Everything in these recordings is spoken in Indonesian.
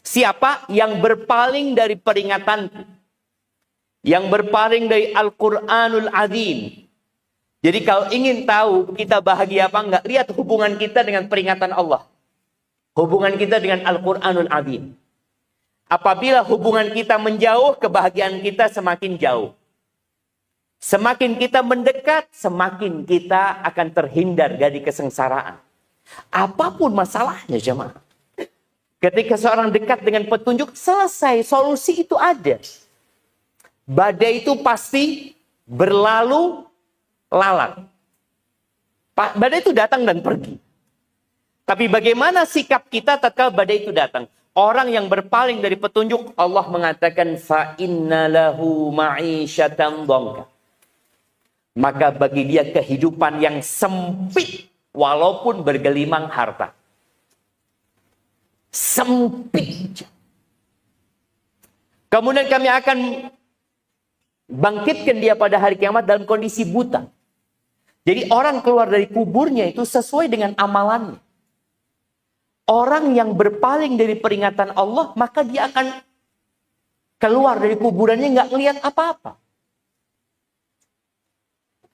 Siapa yang berpaling dari peringatanku, yang berpaling dari Al-Quranul Azim. Jadi kalau ingin tahu kita bahagia apa enggak, lihat hubungan kita dengan peringatan Allah. Hubungan kita dengan Al-Quranul Azim. Apabila hubungan kita menjauh, kebahagiaan kita semakin jauh. Semakin kita mendekat, semakin kita akan terhindar dari kesengsaraan. Apapun masalahnya jemaah. Ketika seorang dekat dengan petunjuk, selesai, solusi itu ada. Badai itu pasti berlalu lalat. Badai itu datang dan pergi. Tapi bagaimana sikap kita tatkala badai itu datang? Orang yang berpaling dari petunjuk, Allah mengatakan fa innalahu ma'isyatan dhanka. Maka bagi dia kehidupan yang sempit walaupun bergelimang harta. Sempit. Kemudian kami akan bangkitkan dia pada hari kiamat dalam kondisi buta. Jadi orang keluar dari kuburnya itu sesuai dengan amalannya. Orang yang berpaling dari peringatan Allah, maka dia akan keluar dari kuburannya nggak ngelihat apa-apa.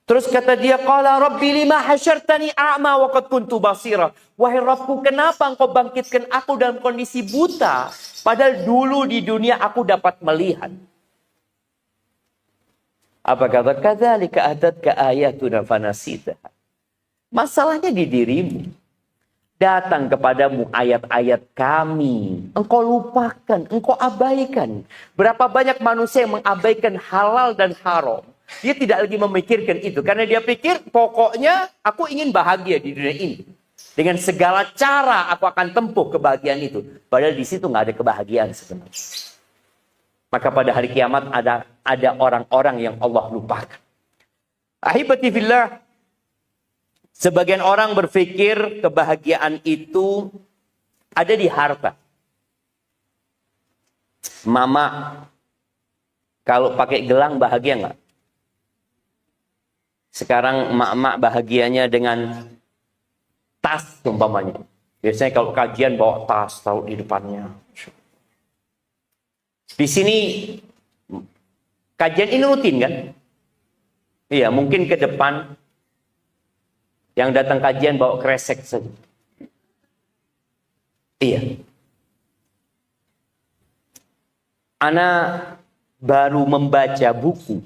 Terus kata dia, qala rabbi lima hasyartani a'ma wa qad kuntu basira. Wahai Rabbku, kenapa engkau bangkitkan aku dalam kondisi buta, padahal dulu di dunia aku dapat melihat. Apa kata? Kadzalika atatka ayatuna fanasitaha. Masalahnya di dirimu. Datang kepadamu ayat-ayat kami. Engkau lupakan, engkau abaikan. Berapa banyak manusia yang mengabaikan halal dan haram. Dia tidak lagi memikirkan itu. Karena dia pikir pokoknya aku ingin bahagia di dunia ini. Dengan segala cara aku akan tempuh kebahagiaan itu. Padahal di situ nggak ada kebahagiaan sebenarnya. Maka pada hari kiamat ada orang-orang yang Allah lupakan. Ahibati fillah. Sebagian orang berpikir kebahagiaan itu ada di harta. Mama, kalau pakai gelang bahagia nggak? Sekarang emak-emak bahagianya dengan tas umpamanya. Biasanya kalau kajian bawa tas taruh di depannya. Di sini kajian ini rutin kan? Iya, mungkin ke depan yang datang kajian bawa kresek saja. Iya. Ana baru membaca buku.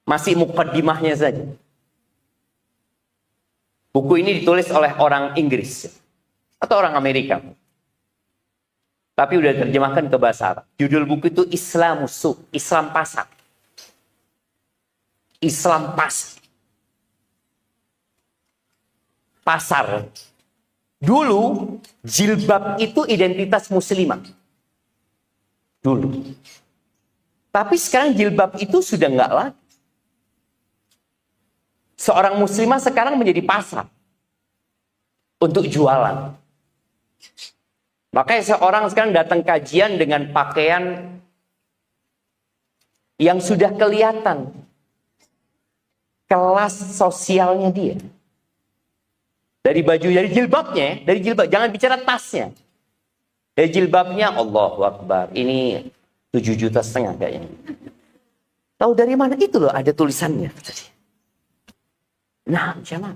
Masih mukaddimahnya saja. Buku ini ditulis oleh orang Inggris atau orang Amerika. Tapi udah diterjemahkan ke bahasa Arab. Judul buku itu Islamus Suq, Islam pasar. Islam pasar. Pasar. Dulu jilbab itu identitas muslimah. Dulu. Tapi sekarang jilbab itu sudah enggak lagi. Seorang muslimah sekarang menjadi pasar untuk jualan. Makanya seorang sekarang datang kajian dengan pakaian yang sudah kelihatan kelas sosialnya dia. Dari baju, dari jilbabnya, dari jilbab, jangan bicara tasnya. Dari jilbabnya, Allahu Akbar, ini 7,5 juta kayaknya. Tahu dari mana? Itu loh, ada tulisannya. Nah, jangan.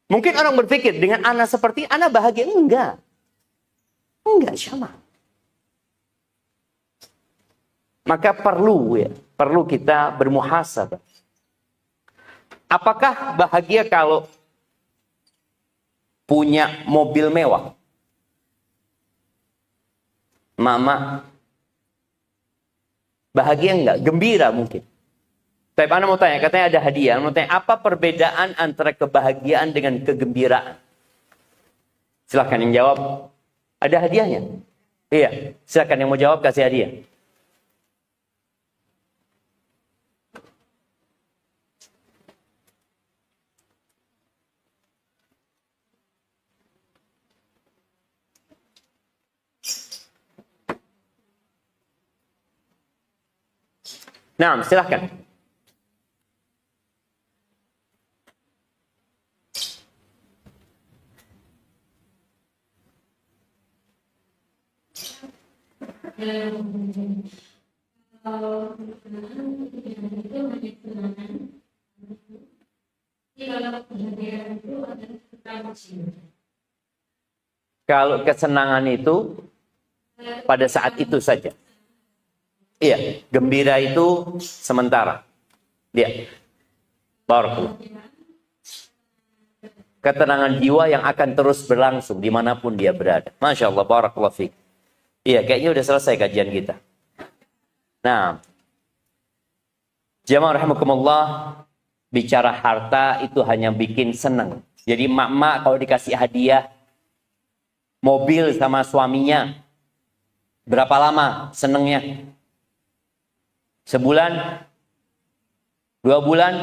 Mungkin orang berpikir, dengan anak seperti anak bahagia. Enggak. Enggak, sama. Maka perlu kita bermuhasabah. Apakah bahagia kalau punya mobil mewah? Mama bahagia enggak? Gembira mungkin. Tapi Anda mau tanya, katanya ada hadiah. Mau tanya, apa perbedaan antara kebahagiaan dengan kegembiraan? Silahkan yang jawab. Ada hadiahnya? Iya, silahkan yang mau jawab kasih hadiah. Nah, silahkan. Kalau kesenangan itu pada saat itu saja. Iya, gembira itu sementara. Iya. Barakallah. Ketenangan jiwa yang akan terus berlangsung dimanapun dia berada. Masya Allah, barakallah fiik. Iya, kayaknya udah selesai kajian kita. Nah, jamaah rahimakumullah, bicara harta itu hanya bikin senang. Jadi mak-mak kalau dikasih hadiah mobil sama suaminya, berapa lama senengnya? Sebulan? 2 bulan?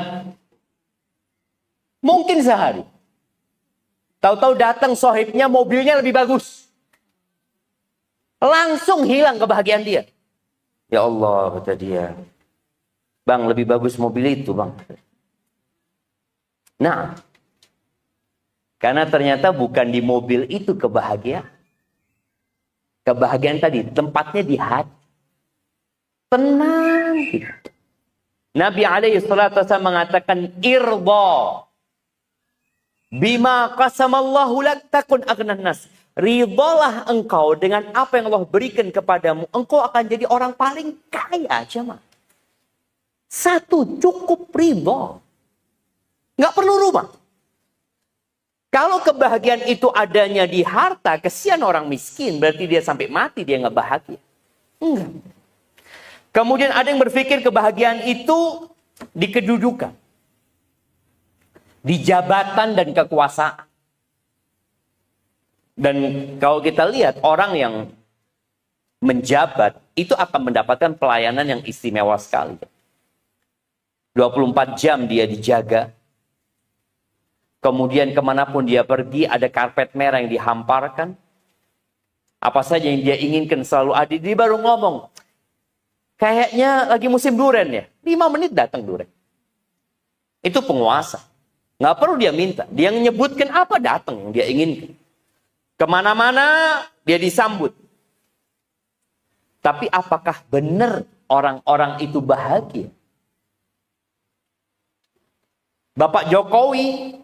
Mungkin sehari. Tahu-tahu datang sohibnya, mobilnya lebih bagus. Langsung hilang kebahagiaan dia. Ya Allah, kata dia. Bang, lebih bagus mobil itu, bang. Nah, karena ternyata bukan di mobil itu kebahagiaan. Kebahagiaan tadi, tempatnya di hati. Tenang gitu. Nabi SAW mengatakan, irba bima qasamallahu lak takun aghnan nas. Ridhalah engkau dengan apa yang Allah berikan kepadamu. Engkau akan jadi orang paling kaya, jemaah. Satu, cukup ridha. Nggak perlu rumah. Kalau kebahagiaan itu adanya di harta, kesian orang miskin. Berarti dia sampai mati, dia nggak bahagia. Enggak. Kemudian ada yang berpikir kebahagiaan itu di kedudukan. Di jabatan dan kekuasaan. Dan kalau kita lihat orang yang menjabat itu akan mendapatkan pelayanan yang istimewa sekali. 24 jam dia dijaga. Kemudian kemanapun dia pergi ada karpet merah yang dihamparkan. Apa saja yang dia inginkan selalu ada. Dia baru ngomong, kayaknya lagi musim durian ya. 5 menit datang durian. Itu penguasa. Nggak perlu dia minta. Dia menyebutkan apa datang yang dia inginkan. Kemana-mana dia disambut. Tapi apakah benar orang-orang itu bahagia? Bapak Jokowi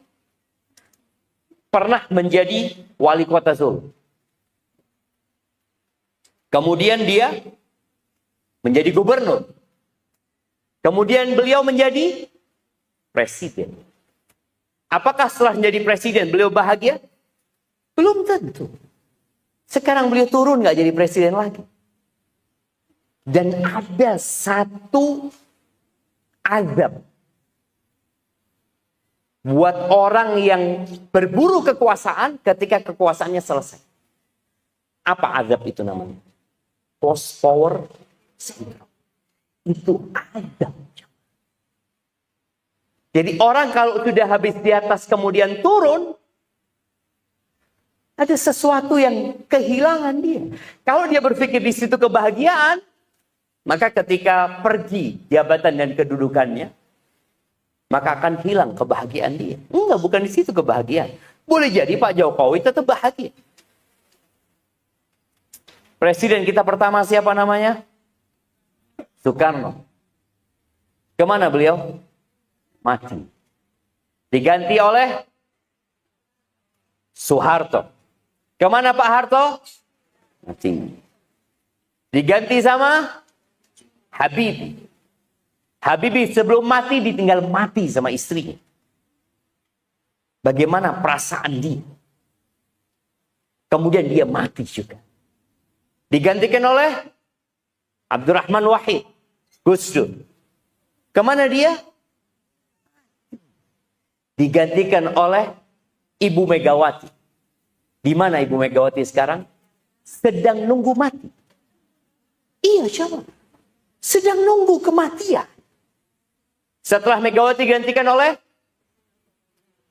pernah menjadi wali kota Solo. Kemudian dia menjadi gubernur. Kemudian beliau menjadi presiden. Apakah setelah menjadi presiden beliau bahagia? Belum tentu. Sekarang beliau turun nggak jadi presiden lagi. Dan ada satu azab buat orang yang berburu kekuasaan ketika kekuasaannya selesai. Apa azab itu namanya? Post power syndrome. Itu azab. Jadi orang kalau sudah habis di atas kemudian turun, ada sesuatu yang kehilangan dia. Kalau dia berpikir di situ kebahagiaan, maka ketika pergi jabatan dan kedudukannya, maka akan hilang kebahagiaan dia. Enggak, bukan di situ kebahagiaan. Boleh jadi Pak Jokowi tetap bahagia. Presiden kita pertama siapa namanya? Soekarno. Kemana beliau? Mati. Diganti oleh Soeharto. Kemana Pak Harto? Mati. Diganti sama Habibie. Habibie sebelum mati ditinggal mati sama istrinya. Bagaimana perasaan dia? Kemudian dia mati juga. Digantikan oleh Abdurrahman Wahid, Gus Dur. Kemana dia? Digantikan oleh Ibu Megawati. Di mana Ibu Megawati sekarang? Sedang nunggu mati. Iya, coba. Sedang nunggu kematian. Setelah Megawati digantikan oleh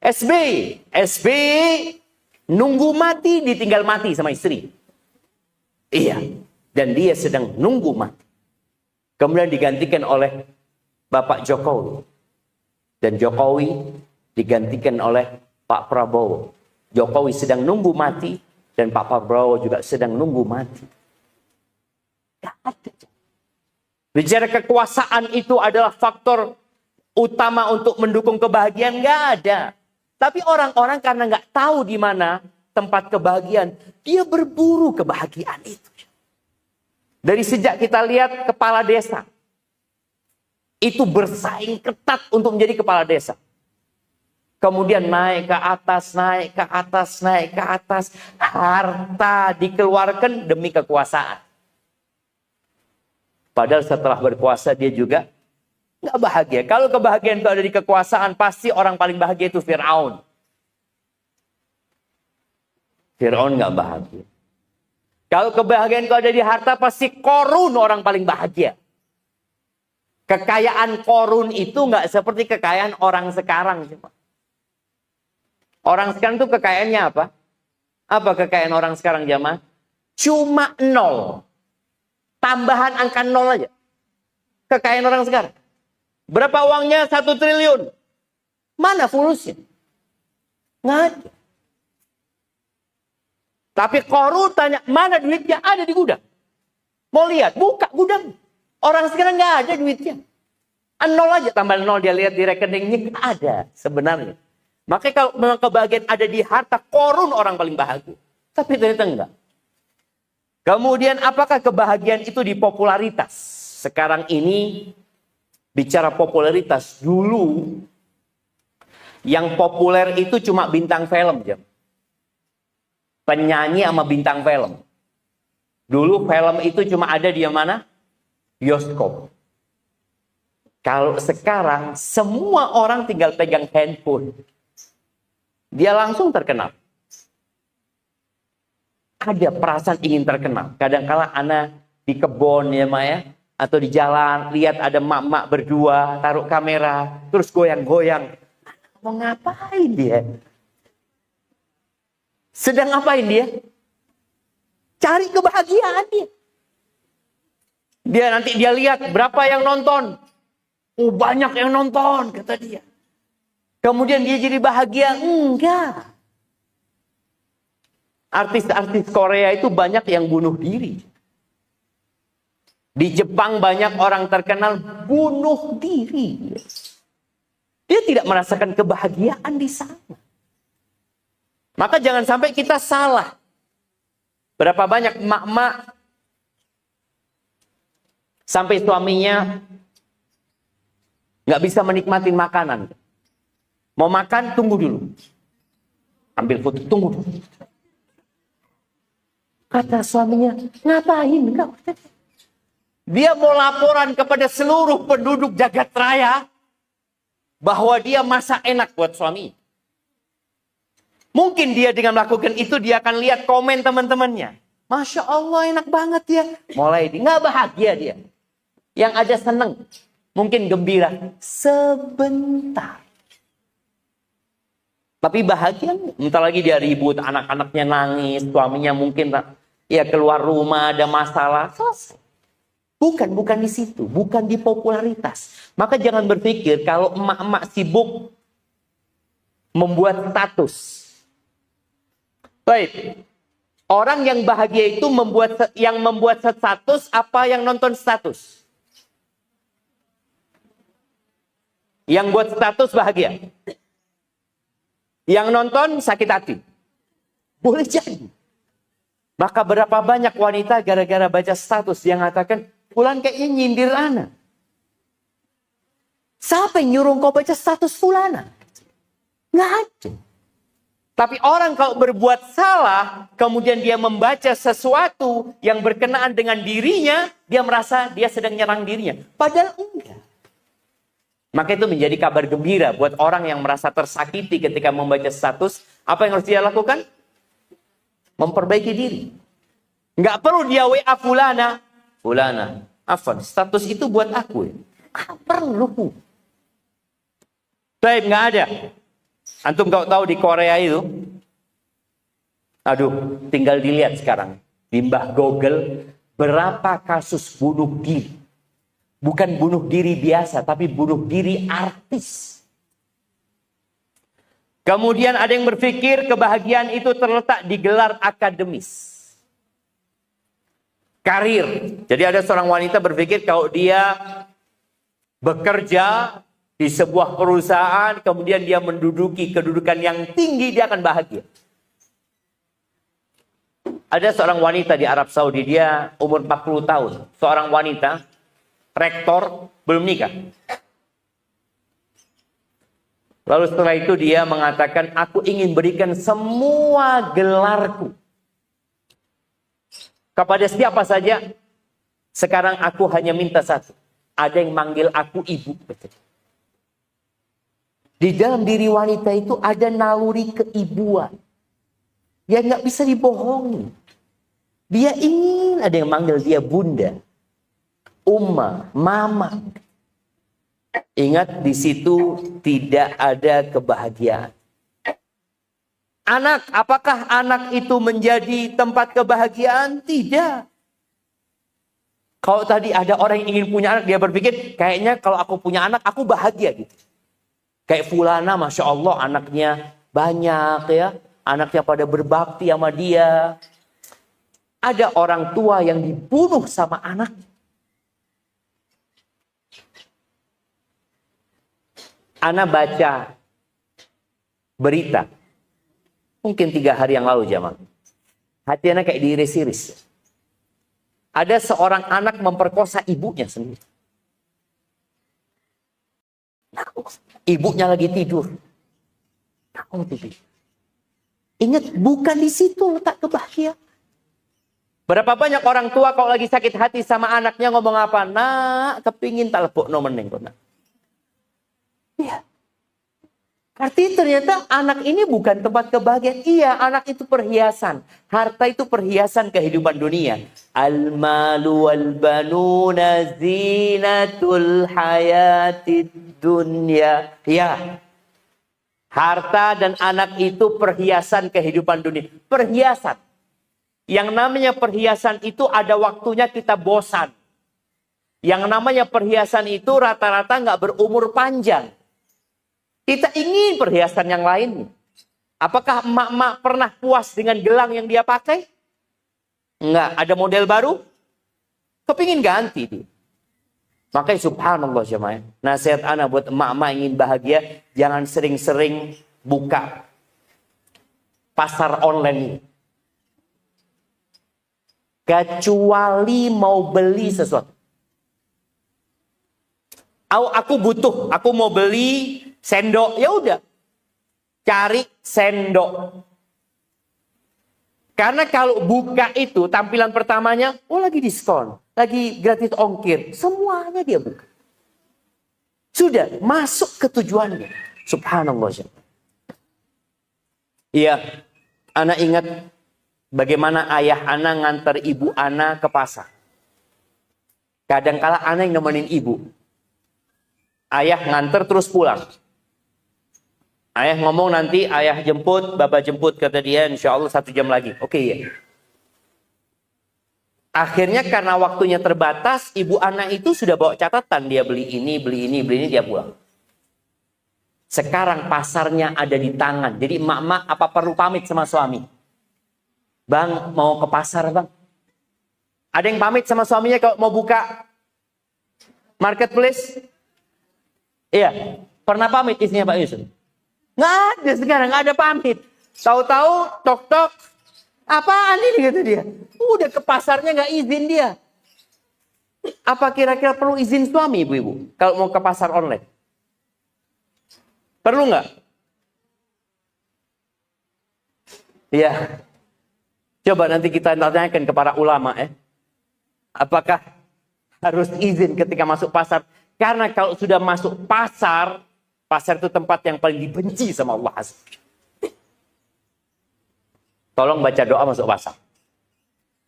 SBY. SBY nunggu mati, ditinggal mati sama istri. Iya. Dan dia sedang nunggu mati. Kemudian digantikan oleh Bapak Jokowi. Dan Jokowi digantikan oleh Pak Prabowo. Jokowi sedang nunggu mati dan Pak Prabowo juga sedang nunggu mati. ada. Bicara kekuasaan itu adalah faktor utama untuk mendukung kebahagiaan, nggak ada. Tapi orang-orang karena nggak tahu di mana tempat kebahagiaan, dia berburu kebahagiaan itu. Dari sejak kita lihat kepala desa, itu bersaing ketat untuk menjadi kepala desa. Kemudian naik ke atas, naik ke atas, naik ke atas. Harta dikeluarkan demi kekuasaan. Padahal setelah berkuasa dia juga nggak bahagia. Kalau kebahagiaan itu ada di kekuasaan, pasti orang paling bahagia itu Fir'aun. Fir'aun nggak bahagia. Kalau kebahagiaan itu ada di harta, pasti Korun orang paling bahagia. Kekayaan Korun itu nggak seperti kekayaan orang sekarang. Orang sekarang itu kekayaannya apa? Apa kekayaan orang sekarang jamaah? Cuma 0. Tambahan angka 0 aja. Kekayaan orang sekarang. Berapa uangnya? 1 triliun. Mana fulusnya? Nggak ada. Tapi Korun tanya, mana duitnya? Ada di gudang. Mau lihat? Buka gudang. Orang sekarang nggak ada duitnya. 0 aja, tambah 0 dia lihat di rekeningnya. Nggak ada sebenarnya. Makanya kalau memang kebahagiaan ada di harta, Korun orang paling bahagia. Tapi ternyata enggak. Kemudian apakah kebahagiaan itu di popularitas? Sekarang ini bicara popularitas. Dulu yang populer itu cuma bintang film. Penyanyi sama bintang film. Dulu film itu cuma ada di mana? Bioskop. Kalau sekarang semua orang tinggal pegang handphone. Dia langsung terkenal. Ada perasaan ingin terkenal. Kadang-kala anak di kebun ya Maya, atau di jalan lihat ada mak-mak berdua taruh kamera terus goyang-goyang. Mau ngapain dia? Sedang ngapain dia? Cari kebahagiaan dia. Nanti dia lihat berapa yang nonton. Oh banyak yang nonton kata dia. Kemudian dia jadi bahagia? Enggak. Artis-artis Korea itu banyak yang bunuh diri. Di Jepang banyak orang terkenal bunuh diri. Dia tidak merasakan kebahagiaan di sana. Maka jangan sampai kita salah. Berapa banyak emak-emak sampai suaminya nggak bisa menikmati makanan. Mau makan, tunggu dulu. Ambil foto, tunggu dulu. Kata suaminya, ngapain kau? Dia mau laporan kepada seluruh penduduk jagat raya bahwa dia masak enak buat suami. Mungkin dia dengan melakukan itu dia akan lihat komen teman-temannya. Masya Allah enak banget ya. Mulai dia nggak bahagia dia. Yang ada seneng. Mungkin gembira. Sebentar. Tapi bahagia. Bentar lagi dia ribut. Anak-anaknya nangis. Suaminya mungkin ya keluar rumah ada masalah. Selesai. Bukan di situ. Bukan di popularitas. Maka jangan berpikir kalau emak-emak sibuk membuat status. Baik, orang yang bahagia itu membuat status apa yang nonton status? Yang buat status bahagia. Yang nonton sakit hati. Boleh jadi. Maka berapa banyak wanita gara-gara baca status yang mengatakan, Fulan kayaknya nyindir ana. Siapa yang nyuruh kau baca status Fulana? Nggak ada. Tapi orang kalau berbuat salah, kemudian dia membaca sesuatu yang berkenaan dengan dirinya, dia merasa dia sedang nyerang dirinya. Padahal enggak. Maka itu menjadi kabar gembira buat orang yang merasa tersakiti ketika membaca status. Apa yang harus dia lakukan? Memperbaiki diri. Nggak perlu dia WA Fulana. Fulana, Afan, status itu buat aku. Nggak perlu. Baik, nggak ada. Antum kau tahu di Korea itu, aduh, tinggal dilihat sekarang di Mbah Google berapa kasus bunuh diri. Bukan bunuh diri biasa, tapi bunuh diri artis. Kemudian ada yang berpikir kebahagiaan itu terletak di gelar akademis. Karir. Jadi ada seorang wanita berpikir kalau dia bekerja di sebuah perusahaan, kemudian dia menduduki kedudukan yang tinggi, dia akan bahagia. Ada seorang wanita di Arab Saudi, dia umur 40 tahun. Seorang wanita, rektor, belum nikah. Lalu setelah itu dia mengatakan, aku ingin berikan semua gelarku kepada siapa saja. Sekarang aku hanya minta satu. Ada yang manggil aku ibu. Di dalam diri wanita itu ada naluri keibuan. Ya nggak bisa dibohongi. Dia ingin ada yang manggil dia bunda, umma, mama. Ingat, di situ tidak ada kebahagiaan. Anak, apakah anak itu menjadi tempat kebahagiaan? Tidak. Kalau tadi ada orang yang ingin punya anak, dia berpikir, kayaknya kalau aku punya anak, aku bahagia gitu. Kayak fulana, Masya Allah, anaknya banyak ya. Anaknya pada berbakti sama dia. Ada orang tua yang dibunuh sama anak. Ana baca berita. Mungkin 3 hari yang lalu jamaah. Hati anak kayak diiris-iris. Ada seorang anak memperkosa ibunya sendiri. Ibunya lagi tidur. Ingat, bukan di situ letak kebahagiaan. Berapa banyak orang tua kalau lagi sakit hati sama anaknya ngomong apa? Nak, kepingin tak lepuk no meneng. Iya. Artinya ternyata anak ini bukan tempat kebahagiaan. Iya, anak itu perhiasan. Harta itu perhiasan kehidupan dunia. Al-malu wal-banuna zinatul hayatid dunya. Ya. Harta dan anak itu perhiasan kehidupan dunia. Perhiasan. Yang namanya perhiasan itu ada waktunya kita bosan. Yang namanya perhiasan itu rata-rata nggak berumur panjang. Kita ingin perhiasan yang lain. Apakah emak-emak pernah puas dengan gelang yang dia pakai? Enggak. Ada model baru? Kepingin ganti dia. Makanya subhanallah jemaah. Nasihat anak buat emak-emak ingin bahagia. Jangan sering-sering buka pasar online ini. Kecuali mau beli sesuatu. Aku butuh, aku mau beli sendok, ya udah. Cari sendok. Karena kalau buka itu tampilan pertamanya, oh lagi diskon, lagi gratis ongkir, semuanya dia buka. Sudah masuk ke tujuannya. Subhanallah. Iya, anak ingat bagaimana ayah anak ngantar ibu anak ke pasar. Kadangkala anak yang nemenin ibu. Ayah nganter terus pulang. Ayah ngomong nanti ayah jemput, bapak jemput, kata dia insya Allah 1 jam lagi. Oke ya. Akhirnya karena waktunya terbatas, ibu anak itu sudah bawa catatan. Dia beli ini, dia pulang. Sekarang pasarnya ada di tangan. Jadi emak-emak apa perlu pamit sama suami? Bang, mau ke pasar bang? Ada yang pamit sama suaminya kalau mau buka marketplace? Iya, pernah pamit istrinya Pak Yusuf? Nggak ada sekarang, nggak ada pamit. Tahu-tahu, tok-tok, apaan ini kata dia. Udah ke pasarnya nggak izin dia. Apa kira-kira perlu izin suami ibu-ibu kalau mau ke pasar online? Perlu nggak? Iya. Coba nanti kita tanyakan ke para ulama ya. Apakah harus izin ketika masuk pasar? Karena kalau sudah masuk pasar, pasar itu tempat yang paling dibenci sama Allah. Tolong baca doa masuk pasar.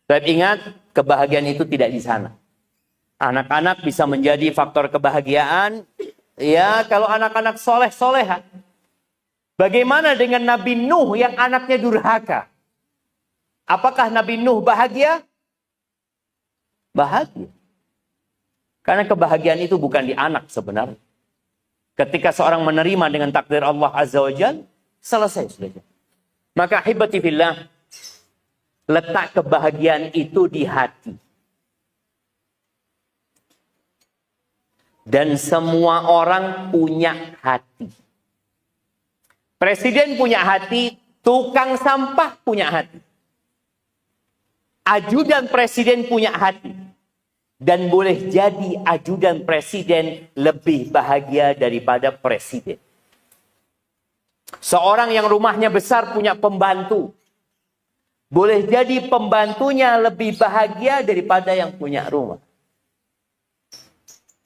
Tapi ingat, kebahagiaan itu tidak di sana. Anak-anak bisa menjadi faktor kebahagiaan. Ya, kalau anak-anak soleh-soleha. Bagaimana dengan Nabi Nuh yang anaknya durhaka? Apakah Nabi Nuh bahagia? Bahagia. Karena kebahagiaan itu bukan di anak sebenarnya. Ketika seorang menerima dengan takdir Allah Azza wa Jalla, selesai sudah. Maka hibati fillah, letak kebahagiaan itu di hati. Dan semua orang punya hati. Presiden punya hati, tukang sampah punya hati. Ajudan presiden punya hati. Dan boleh jadi ajudan presiden lebih bahagia daripada presiden. Seorang yang rumahnya besar punya pembantu. Boleh jadi pembantunya lebih bahagia daripada yang punya rumah.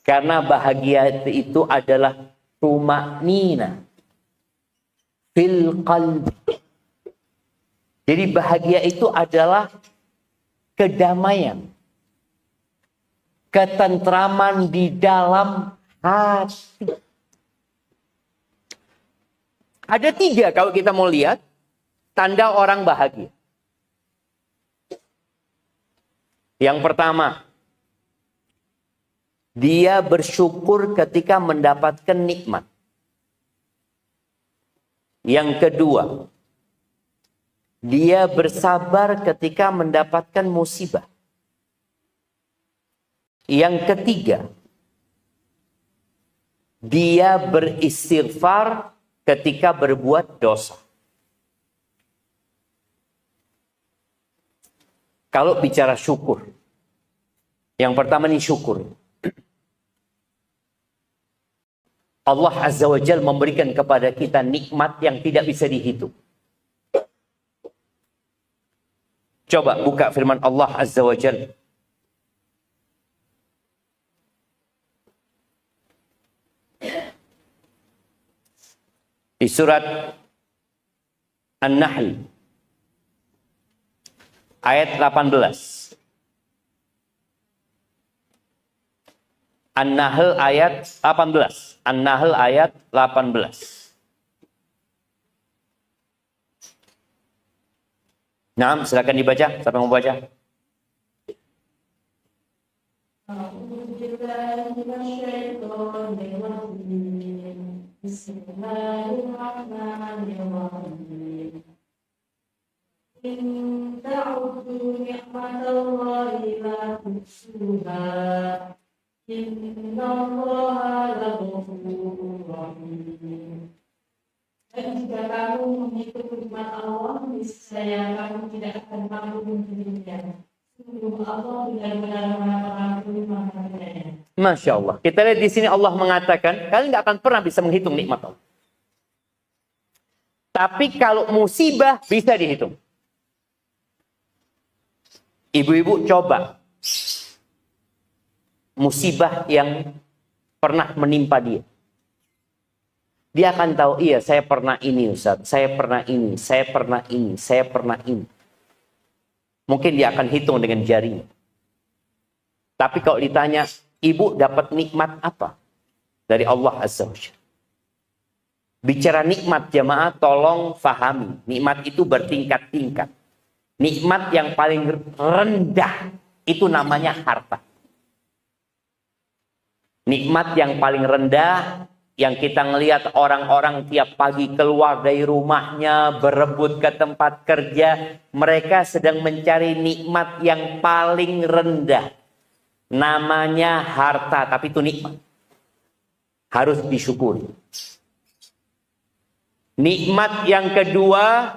Karena bahagia itu adalah tumanina fil qalbi. Jadi bahagia itu adalah kedamaian, ketentraman di dalam hati. Ada 3 kalau kita mau lihat tanda orang bahagia. Yang pertama, dia bersyukur ketika mendapatkan nikmat. Yang kedua, dia bersabar ketika mendapatkan musibah. Yang ketiga, dia beristighfar ketika berbuat dosa. Kalau bicara syukur, yang pertama ini syukur. Allah Azza wa Jalla memberikan kepada kita nikmat yang tidak bisa dihitung. Coba buka firman Allah Azza wa Jalla. Di surat An-Nahl ayat 18. An-Nahl ayat 18. An-Nahl ayat 18. Nah, silakan dibaca. Siapa yang mau baca? Bismillahirrahmanirrahim. In ta'udhu ni'matallahi la tuhsuha. Innallaha laghafurur rahim. Dan jika kamu menghitung nikmat Allah, niscaya kamu tidak akan mampu menghitungnya. Sungguh Allah benar-benar Maha Pengampun, Maha Penyayang. Masya Allah. Kita lihat di sini Allah mengatakan, kalian nggak akan pernah bisa menghitung nikmat Allah. Tapi kalau musibah bisa dihitung. Ibu-ibu coba musibah yang pernah menimpa dia. Dia akan tahu, iya saya pernah ini Ustaz, saya pernah ini, saya pernah ini, saya pernah ini. Mungkin dia akan hitung dengan jarinya. Tapi kalau ditanya, ibu dapat nikmat apa dari Allah Azza wa Jalla? Bicara nikmat jamaah, tolong fahami. Nikmat itu bertingkat-tingkat. Nikmat yang paling rendah itu namanya harta. Nikmat yang paling rendah yang kita ngelihat orang-orang tiap pagi keluar dari rumahnya berebut ke tempat kerja, mereka sedang mencari nikmat yang paling rendah. Namanya harta, tapi itu nikmat. Harus disyukuri. Nikmat yang kedua,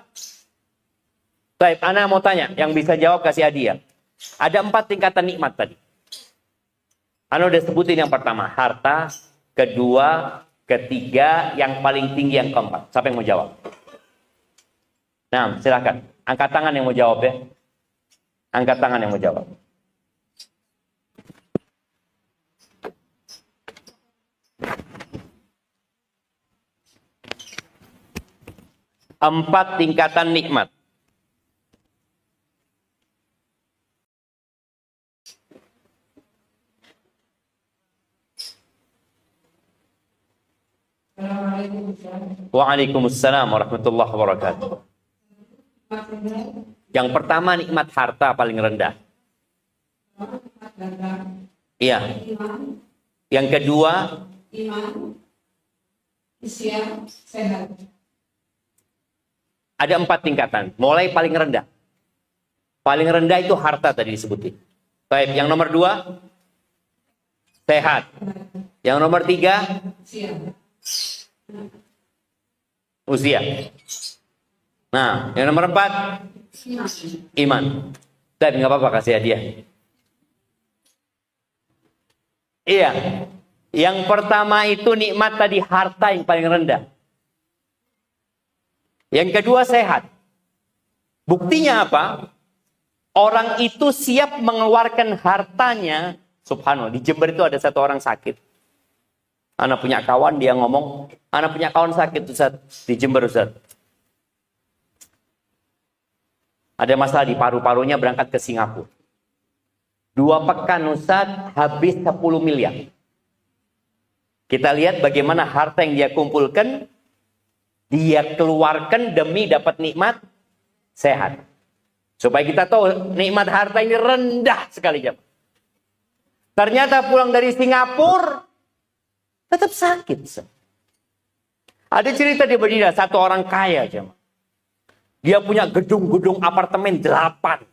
baik, Ana mau tanya, yang bisa jawab kasih hadiah. Ada 4 tingkatan nikmat tadi. Ana udah sebutin yang pertama, harta, kedua, ketiga, yang paling tinggi yang keempat. Siapa yang mau jawab? Nah, silakan. Angkat tangan yang mau jawab ya. Angkat tangan yang mau jawab. Empat tingkatan nikmat. Waalaikumsalam warahmatullahi wabarakatuh. Yang pertama nikmat harta paling rendah. Iya. Yang kedua iman, Islam, sehat. Ada 4 tingkatan. Mulai paling rendah. Paling rendah itu harta tadi disebutin. Baik, yang nomor 2 sehat. Yang nomor 3, usia. Nah, yang nomor 4, iman. Dan nggak apa-apa kasih hadiah. Iya. Yang pertama itu nikmat tadi, harta yang paling rendah. Yang kedua sehat. Buktinya apa? Orang itu siap mengeluarkan hartanya. Subhanallah, di Jember itu ada satu orang sakit. Anak punya kawan, dia ngomong, anak punya kawan sakit Ustaz, di Jember Ustaz. Ada masalah di paru-parunya, berangkat ke Singapura. 2 pekan Ustaz, habis 10 miliar. Kita lihat bagaimana harta yang dia kumpulkan, dia keluarkan demi dapat nikmat sehat. Supaya kita tahu nikmat harta ini rendah sekali jam. Ternyata pulang dari Singapura tetap sakit. Ada cerita di Madinah, satu orang kaya jam. Dia punya gedung-gedung apartemen 8.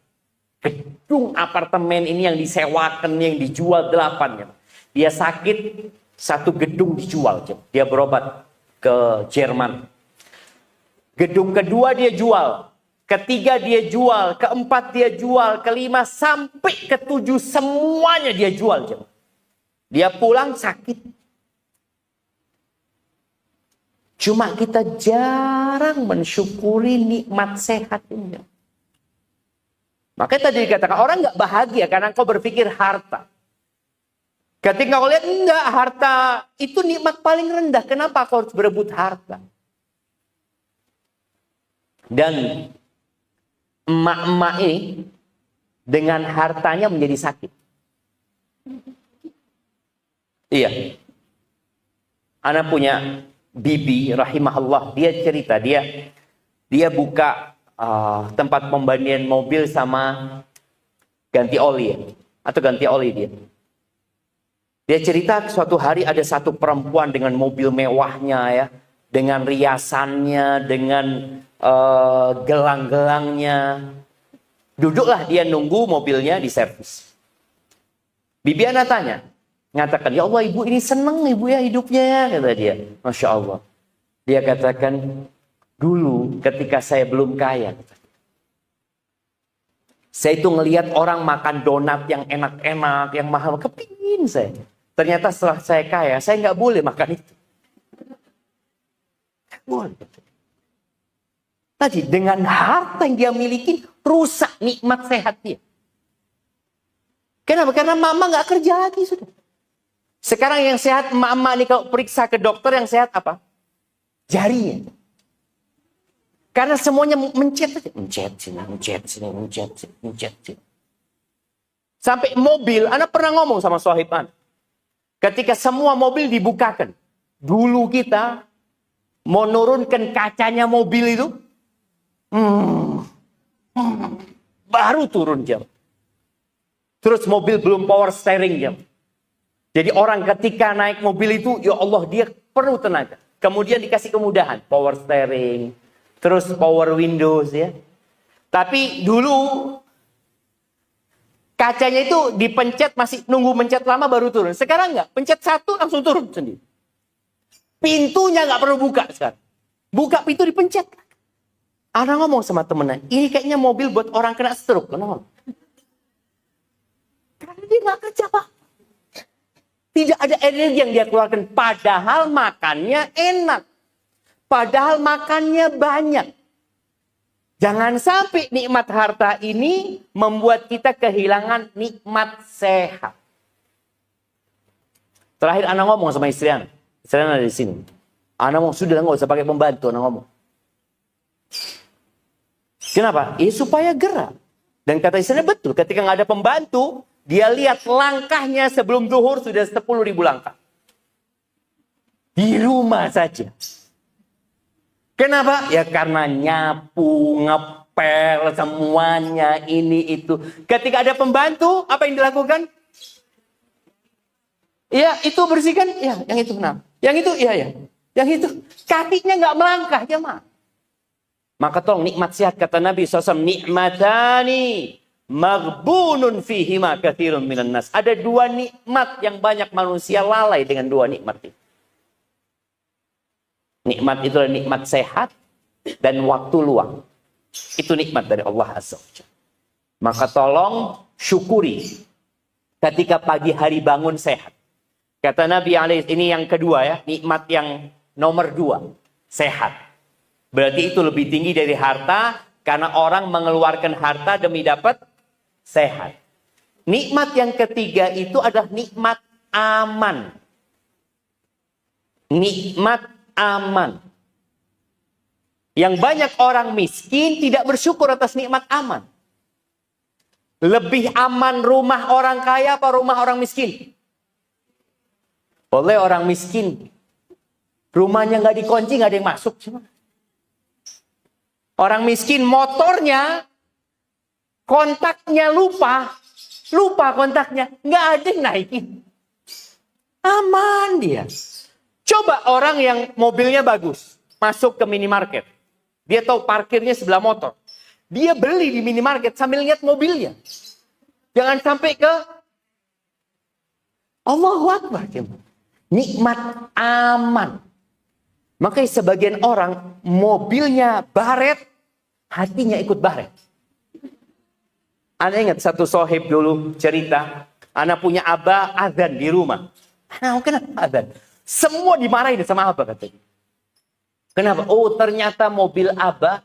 Gedung apartemen ini yang disewakan, yang dijual 8 jam. Dia sakit, satu gedung dijual jam. Dia berobat ke Jerman. Gedung kedua dia jual. Ketiga dia jual, keempat dia jual, kelima sampai ke-7 semuanya dia jual. Dia pulang sakit. Cuma kita jarang mensyukuri nikmat sehat ini. Makanya tadi dikatakan orang nggak bahagia karena kau berpikir harta. Ketika kau lihat enggak, harta itu nikmat paling rendah. Kenapa kau harus berebut harta? Dan emak-emak ini dengan hartanya menjadi sakit. Iya. Anak punya bibi rahimahullah, dia cerita dia buka tempat pembelian mobil sama ganti oli ya, atau ganti oli dia. Dia cerita suatu hari ada satu perempuan dengan mobil mewahnya ya, dengan riasannya, dengan gelang-gelangnya. Duduklah dia nunggu mobilnya di servis. Bibi anak tanya, ngatakan, ya Allah ibu ini seneng ibu ya hidupnya ya, kata dia. Masya Allah. Dia katakan, dulu ketika saya belum kaya, saya itu ngelihat orang makan donat yang enak-enak, yang mahal, kepingin saya. Ternyata setelah saya kaya, saya nggak boleh makan itu. Boleh. Tadi dengan harta yang dia miliki rusak nikmat sehat dia. Kenapa? Karena mama nggak kerja lagi sudah. Sekarang yang sehat mama nih kalau periksa ke dokter yang sehat apa? Jarinya. Karena semuanya mencet aja, mencet sini. Sampai mobil, anak pernah ngomong sama sohib anak. Ketika semua mobil dibukakan, dulu kita mau nurunkan kacanya mobil itu, baru turun jam. Terus mobil belum power steering jam. Jadi orang ketika naik mobil itu, ya Allah dia perlu tenaga. Kemudian dikasih kemudahan, power steering, terus power windows ya. Tapi dulu kacanya itu dipencet masih nunggu mencet lama baru turun. Sekarang enggak, pencet satu langsung turun sendiri. Pintunya nggak perlu buka sekarang. Buka pintu dipencet. Anak ngomong sama temennya, ini kayaknya mobil buat orang kena stroke. Kenapa? Karena dia nggak kerja Pak. Tidak ada energi yang dia keluarkan. Padahal makannya enak. Padahal makannya banyak. Jangan sampai nikmat harta ini membuat kita kehilangan nikmat sehat. Terakhir anak ngomong sama istri anak. Istri anak ada di sini. Anak ngomong, sudah nggak usah pakai pembantu. Anak ngomong. Kenapa? Supaya gerak. Dan kata istrinya betul. Ketika nggak ada pembantu, dia lihat langkahnya sebelum zuhur sudah 10.000 langkah. Di rumah saja. Kenapa? Ya karena nyapu, ngepel, semuanya ini itu. Ketika ada pembantu, apa yang dilakukan? Ya itu bersihkan, ya yang itu kenapa? Yang itu, iya ya. Yang itu, kakinya nggak melangkah, ya mah. Maka tolong nikmat sehat, kata Nabi SAW, nikmatani maghbunun fihima katsirun minan nas. Ada dua nikmat yang banyak manusia lalai dengan dua nikmat itu. Nikmat itu adalah nikmat sehat dan waktu luang. Itu nikmat dari Allah Azza wa Jalla. Maka tolong syukuri ketika pagi hari bangun sehat. Kata Nabi alaihi, ini yang kedua ya, nikmat yang nomor 2, sehat. Berarti itu lebih tinggi dari harta, karena orang mengeluarkan harta demi dapat sehat. Nikmat yang ketiga itu adalah nikmat aman. Nikmat aman. Yang banyak orang miskin tidak bersyukur atas nikmat aman. Lebih aman rumah orang kaya apa rumah orang miskin? Oleh orang miskin. Rumahnya nggak dikunci, nggak ada yang masuk. Orang miskin motornya, kontaknya lupa kontaknya, nggak ada yang naikin. Aman dia. Coba orang yang mobilnya bagus, masuk ke minimarket. Dia tahu parkirnya sebelah motor. Dia beli di minimarket sambil lihat mobilnya. Jangan sampai ke Allahu Akbar. Nikmat aman. Makanya sebagian orang mobilnya baret, hatinya ikut baret. Anda ingat satu sohib dulu cerita, Anda punya abah azan di rumah. Kenapa azan? Semua dimarahin sama abah katanya. Kenapa? Oh, ternyata mobil abah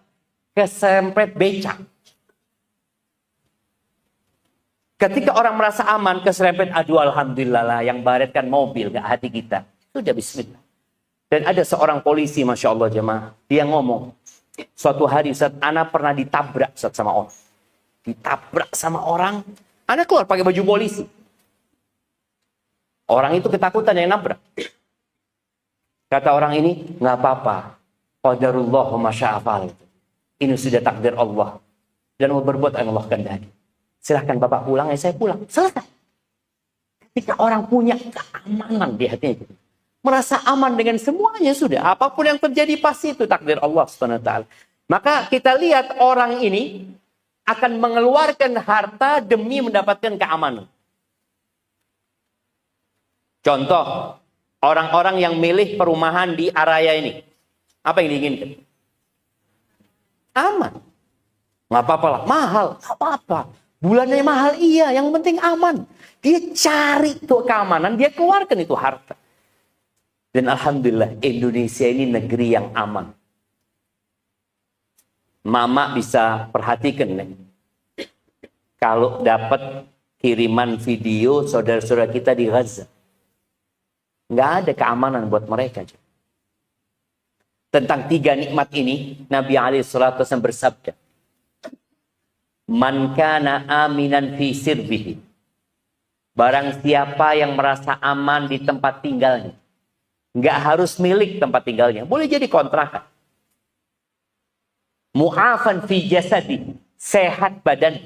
kesempet becak. Ketika orang merasa aman, keserempet, aduh alhamdulillah lah, yang baret kan mobil, gak hati kita. Sudah bismillah. Dan ada seorang polisi, Masya Allah jemaah, dia ngomong, suatu hari Ustaz, Ana pernah ditabrak Ustaz, sama orang. Ditabrak sama orang, Ana keluar pakai baju polisi. Orang itu ketakutan yang nabrak. Kata orang ini, nggak apa-apa. Qadarullah wa masya'afal. Ini sudah takdir Allah. Dan mau berbuat yang Allah kehendaki. Silahkan Bapak pulang, ya saya pulang. Selesai. Ketika orang punya keamanan di hatinya. Merasa aman dengan semuanya sudah. Apapun yang terjadi pasti itu takdir Allah SWT. Maka kita lihat orang ini akan mengeluarkan harta demi mendapatkan keamanan. Contoh, orang-orang yang milih perumahan di area ini. Apa yang diinginkan? Aman. Nggak apa-apa lah, mahal. Nggak apa-apa. Bulannya mahal, iya. Yang penting aman. Dia cari tuh keamanan, dia keluarkan itu harta. Dan alhamdulillah, Indonesia ini negeri yang aman. Mama bisa perhatikan nih. Kalau dapat kiriman video saudara-saudara kita di Gaza. Nggak ada keamanan buat mereka. Tentang 3 nikmat ini, Nabi SAW bersabda, Man kana aminan fi sirbihi. Barang siapa yang merasa aman di tempat tinggalnya. Nggak harus milik tempat tinggalnya. Boleh jadi kontrakan. Mu'afan fi jasadi. Sehat badan.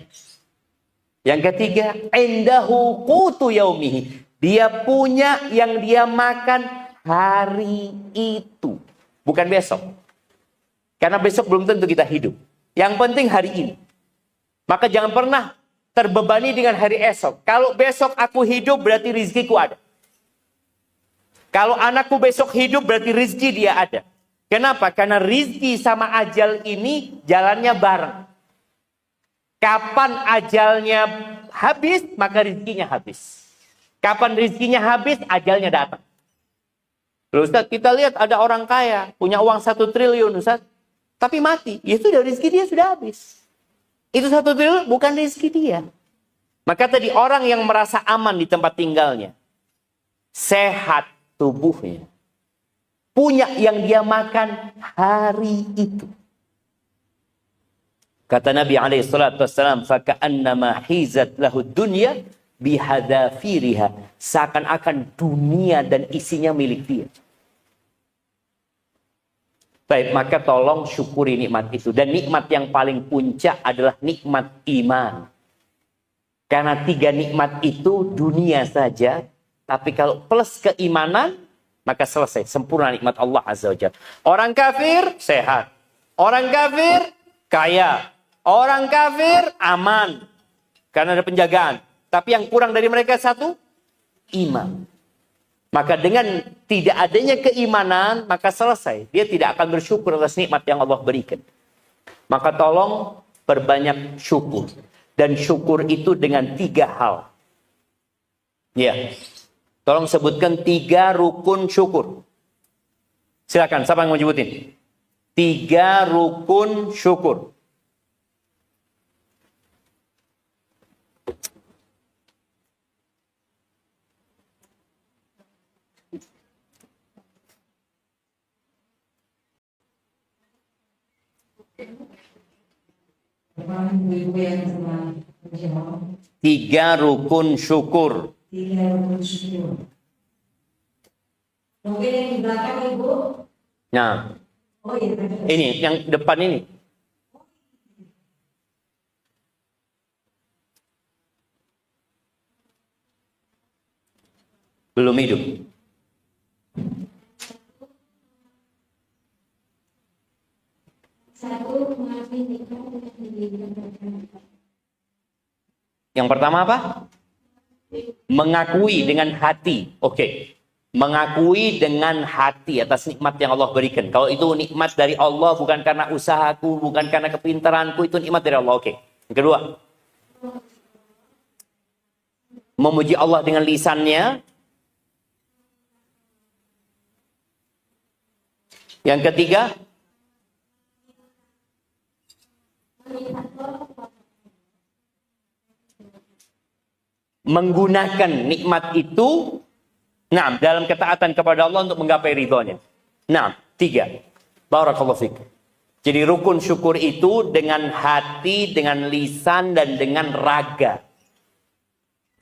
Yang ketiga, indahu qutu yaumihi. Dia punya yang dia makan hari itu. Bukan besok. Karena besok belum tentu kita hidup. Yang penting hari ini. Maka jangan pernah terbebani dengan hari esok. Kalau besok aku hidup berarti rizkiku ada. Kalau anakku besok hidup berarti rizki dia ada. Kenapa? Karena rizki sama ajal ini jalannya bareng. Kapan ajalnya habis, maka rizkinya habis. Kapan rizkinya habis, ajalnya datang. Loh Ustaz, kita lihat ada orang kaya, punya uang 1 triliun Ustaz. Tapi mati, ya sudah rizki dia sudah habis. Itu 1 triliun bukan rizki dia. Maka tadi orang yang merasa aman di tempat tinggalnya. Sehat tubuhnya. Punya yang dia makan hari itu. Kata Nabi SAW, فَكَأَنَّمَا حِيزَتْ لَهُ الدُّنْيَا بِحَذَافِيرِهَا. Seakan-akan dunia dan isinya milik dia. Baik, maka tolong syukuri nikmat itu. Dan nikmat yang paling puncak adalah nikmat iman. Karena 3 nikmat itu dunia saja. Tapi kalau plus keimanan, maka selesai. Sempurna nikmat Allah Azza wa Jalla. Orang kafir, sehat. Orang kafir, kaya. Orang kafir, aman. karena ada penjagaan. Tapi yang kurang dari mereka satu, iman. Maka dengan tidak adanya keimanan, maka selesai. Dia tidak akan bersyukur atas nikmat yang Allah berikan. Maka tolong perbanyak syukur. Dan syukur itu dengan 3 hal. Ya. Tolong sebutkan 3 rukun syukur. Silakan, siapa yang mau nyebutin? 3 rukun syukur. Ibu-ibu yang sama, 3 rukun syukur. 3 rukun syukur. Mungkin yang di belakang Ibu. Nah, Oh iya. ini yang depan ini. Belum hidup. Yang pertama apa? Mengakui dengan hati. Oke. Mengakui dengan hati atas nikmat yang Allah berikan. Kalau itu nikmat dari Allah, bukan karena usahaku, bukan karena kepintaranku, itu nikmat dari Allah. Oke. Yang kedua. Memuji Allah dengan lisannya. Yang ketiga. Menggunakan nikmat itu dalam ketaatan kepada Allah untuk menggapai ridhonya. 3. Barakallahu fiik. Jadi rukun syukur itu dengan hati, dengan lisan, dan dengan raga.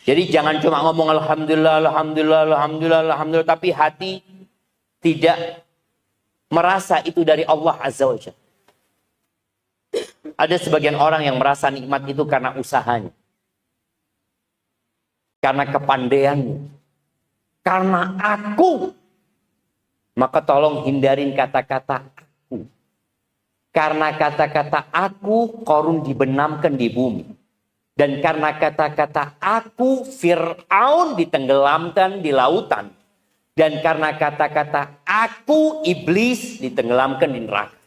Jadi jangan cuma ngomong alhamdulillah, alhamdulillah, alhamdulillah, alhamdulillah, tapi hati tidak merasa itu dari Allah Azza wa Jalla. Ada sebagian orang yang merasa nikmat itu karena usahanya. Karena kepandaiannya. Karena aku. Maka tolong hindarin kata-kata aku. Karena kata-kata aku, Qarun dibenamkan di bumi. Dan karena kata-kata aku, Fir'aun ditenggelamkan di lautan. Dan karena kata-kata aku, iblis ditenggelamkan di neraka.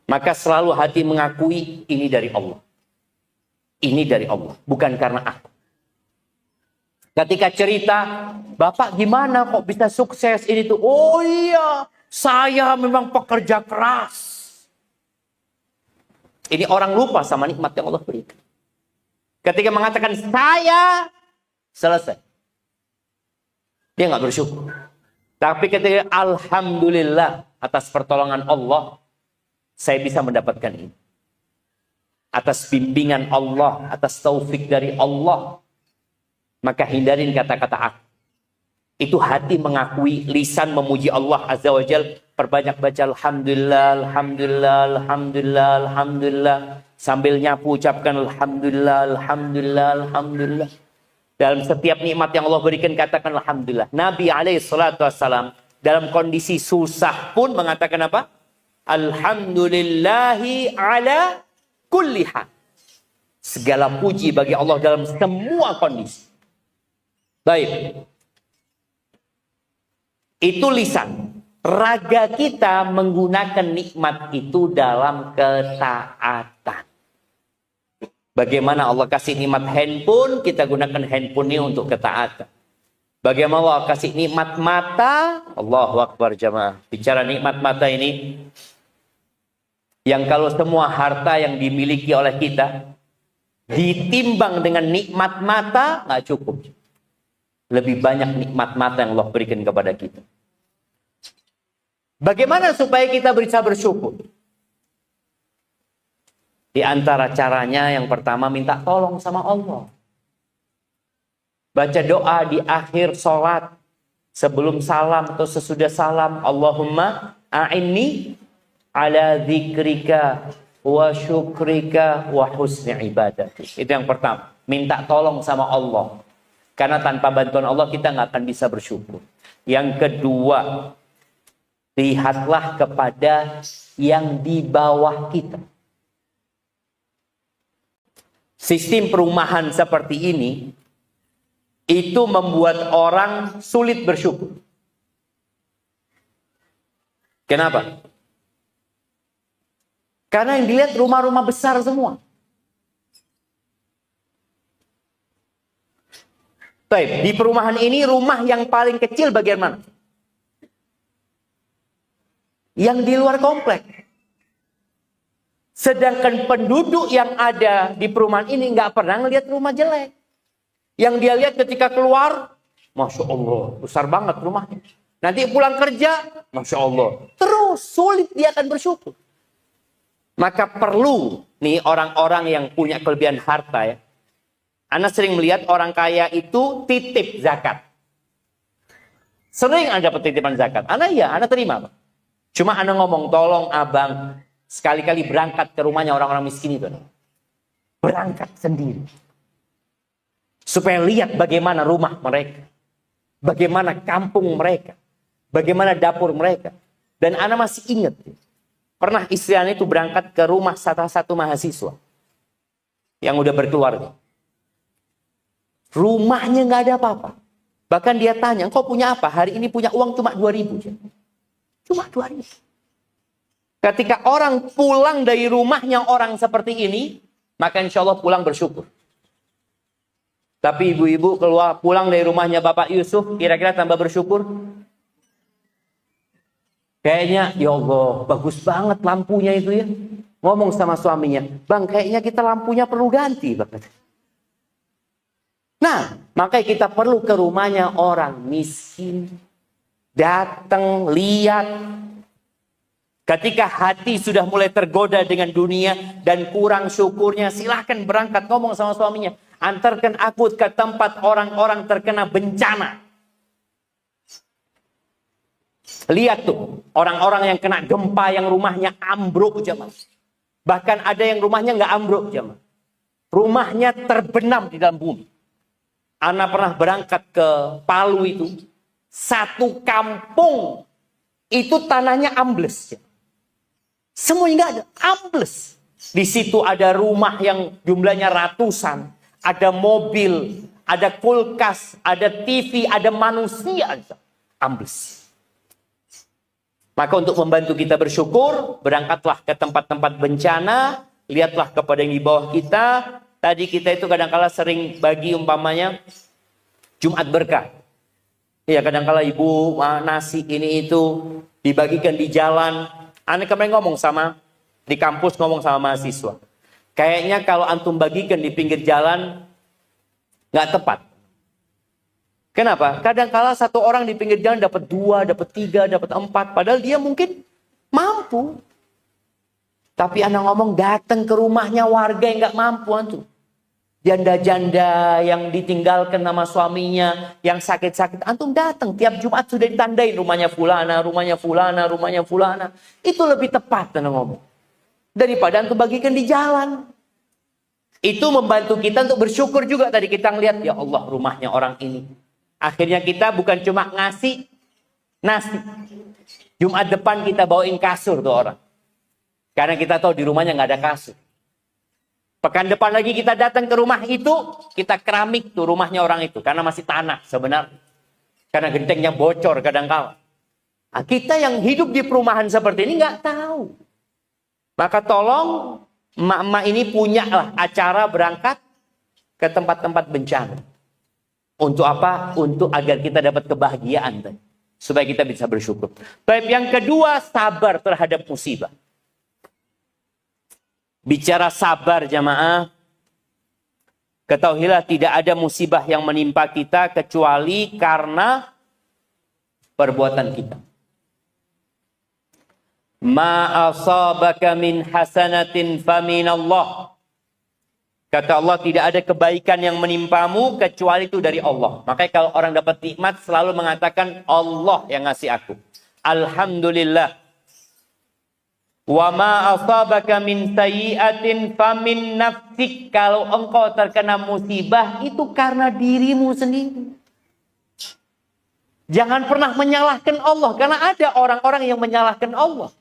Maka selalu hati mengakui ini dari Allah. Ini dari Allah, bukan karena aku. Ketika cerita, Bapak gimana kok bisa sukses ini tuh? Oh iya, saya memang pekerja keras. Ini orang lupa sama nikmat yang Allah berikan. Ketika mengatakan saya, selesai. Dia nggak bersyukur. Tapi ketika alhamdulillah atas pertolongan Allah, saya bisa mendapatkan ini. Atas bimbingan Allah, atas taufik dari Allah, maka hindarin kata-kata aku. Itu hati mengakui, lisan memuji Allah Azza wa Jal, perbanyak baca alhamdulillah, alhamdulillah, alhamdulillah, alhamdulillah, sambil nyapu ucapkan alhamdulillah, alhamdulillah, alhamdulillah. Dalam setiap nikmat yang Allah berikan katakan alhamdulillah. Nabi SAW dalam kondisi susah pun mengatakan apa? Alhamdulillahi ala kulli hal. Segala puji bagi Allah dalam semua kondisi. Baik. Itu lisan. Raga kita menggunakan nikmat itu dalam ketaatan. Bagaimana Allah kasih nikmat handphone, kita gunakan handphone ini untuk ketaatan. Bagaimana Allah kasih nikmat mata, Allahu Akbar jamaah. Bicara nikmat mata ini, yang kalau semua harta yang dimiliki oleh kita ditimbang dengan nikmat mata, nggak cukup. Lebih banyak nikmat mata yang Allah berikan kepada kita. Bagaimana supaya kita bisa bersyukur? Di antara caranya yang pertama minta tolong sama Allah. Baca doa di akhir sholat. Sebelum salam atau sesudah salam. Allahumma a'inni ala dzikrika wa syukrika wa husni ibadati. Itu yang pertama. Minta tolong sama Allah. Karena tanpa bantuan Allah kita nggak akan bisa bersyukur. Yang kedua, lihatlah kepada yang di bawah kita. Sistem perumahan seperti ini itu membuat orang sulit bersyukur. Kenapa? Karena yang dilihat rumah-rumah besar semua. Baik, di perumahan ini rumah yang paling kecil bagian mana? Yang di luar komplek. Sedangkan penduduk yang ada di perumahan ini nggak pernah ngelihat rumah jelek. Yang dia lihat ketika keluar, Masya Allah, besar banget rumahnya. Nanti pulang kerja, Masya Allah. Terus sulit dia akan bersyukur. Maka perlu nih orang-orang yang punya kelebihan harta ya. Ana sering melihat orang kaya itu titip zakat. Sering Anda dapat titipan zakat. Ana terima Pak. Cuma Ana ngomong, tolong abang sekali-kali berangkat ke rumahnya orang-orang miskin itu. Berangkat sendiri. Supaya lihat bagaimana rumah mereka. Bagaimana kampung mereka. Bagaimana dapur mereka. Dan Ana masih ingat. Pernah istri Ana itu berangkat ke rumah salah satu mahasiswa. Yang udah berkeluarga. Rumahnya nggak ada apa-apa. Bahkan dia tanya, kau punya apa? Hari ini punya uang cuma 2.000. Cuma 2.000. Ketika orang pulang dari rumahnya orang seperti ini, maka insya Allah pulang bersyukur. Tapi ibu-ibu keluar pulang dari rumahnya Bapak Yusuf, kira-kira tambah bersyukur? Kayaknya, ya Allah, bagus banget lampunya itu ya. Ngomong sama suaminya, bang kayaknya kita lampunya perlu ganti. Nah, makanya kita perlu ke rumahnya orang miskin. Datang, lihat. Ketika hati sudah mulai tergoda dengan dunia dan kurang syukurnya, silahkan berangkat ngomong sama suaminya. Antarkan aku ke tempat orang-orang terkena bencana. Lihat tuh, orang-orang yang kena gempa yang rumahnya ambruk jemaah. Bahkan ada yang rumahnya nggak ambruk jemaah. Rumahnya terbenam di dalam bumi. Ana pernah berangkat ke Palu itu. Satu kampung itu tanahnya ambles. Semuanya nggak ada, ambles. Di situ ada rumah yang jumlahnya ratusan. Ada mobil, ada kulkas, ada TV, ada manusia. Ambles. Maka untuk membantu kita bersyukur, berangkatlah ke tempat-tempat bencana. Lihatlah kepada yang di bawah kita. Tadi kita itu kadang-kala sering bagi umpamanya Jumat berkah. Ya kadang-kala ibu nasi ini itu dibagikan di jalan. Ana kemarin ngomong di kampus ngomong sama mahasiswa. Kayaknya kalau antum bagikan di pinggir jalan nggak tepat. Kenapa? Kadang-kala satu orang di pinggir jalan dapat 2, dapat 3, dapat 4. Padahal dia mungkin mampu. Tapi Ana ngomong datang ke rumahnya warga yang nggak mampu antum. Janda-janda yang ditinggalkan sama suaminya, yang sakit-sakit. Antum datang tiap Jumat sudah ditandain rumahnya fulana, rumahnya fulana, rumahnya fulana. Itu lebih tepat Ana ngomong. Daripada antum bagikan di jalan. Itu membantu kita untuk bersyukur juga. Tadi kita ngeliat, ya Allah rumahnya orang ini. Akhirnya kita bukan cuma ngasih nasi. Jumat depan kita bawain kasur tuh orang. Karena kita tahu di rumahnya nggak ada kasur. Pekan depan lagi kita datang ke rumah itu, kita keramik tuh rumahnya orang itu. Karena masih tanah sebenarnya. Karena gentengnya bocor kadang-kala. Nah, kita yang hidup di perumahan seperti ini nggak tahu. Maka tolong emak-emak ini punya lah acara berangkat ke tempat-tempat bencana. Untuk apa? Untuk agar kita dapat kebahagiaan. Supaya kita bisa bersyukur. Baik, yang kedua, sabar terhadap musibah. Bicara sabar jamaah, ketahuilah tidak ada musibah yang menimpa kita kecuali karena perbuatan kita. Ma asabaka min hasanatin faminallah. Kata Allah, tidak ada kebaikan yang menimpamu kecuali itu dari Allah. Makanya kalau orang dapat nikmat selalu mengatakan Allah yang ngasih aku. Alhamdulillah. Wa ma asabaka min sayyi'atin famin nafsik. Kalau engkau terkena musibah itu karena dirimu sendiri. Jangan pernah menyalahkan Allah karena ada orang-orang yang menyalahkan Allah.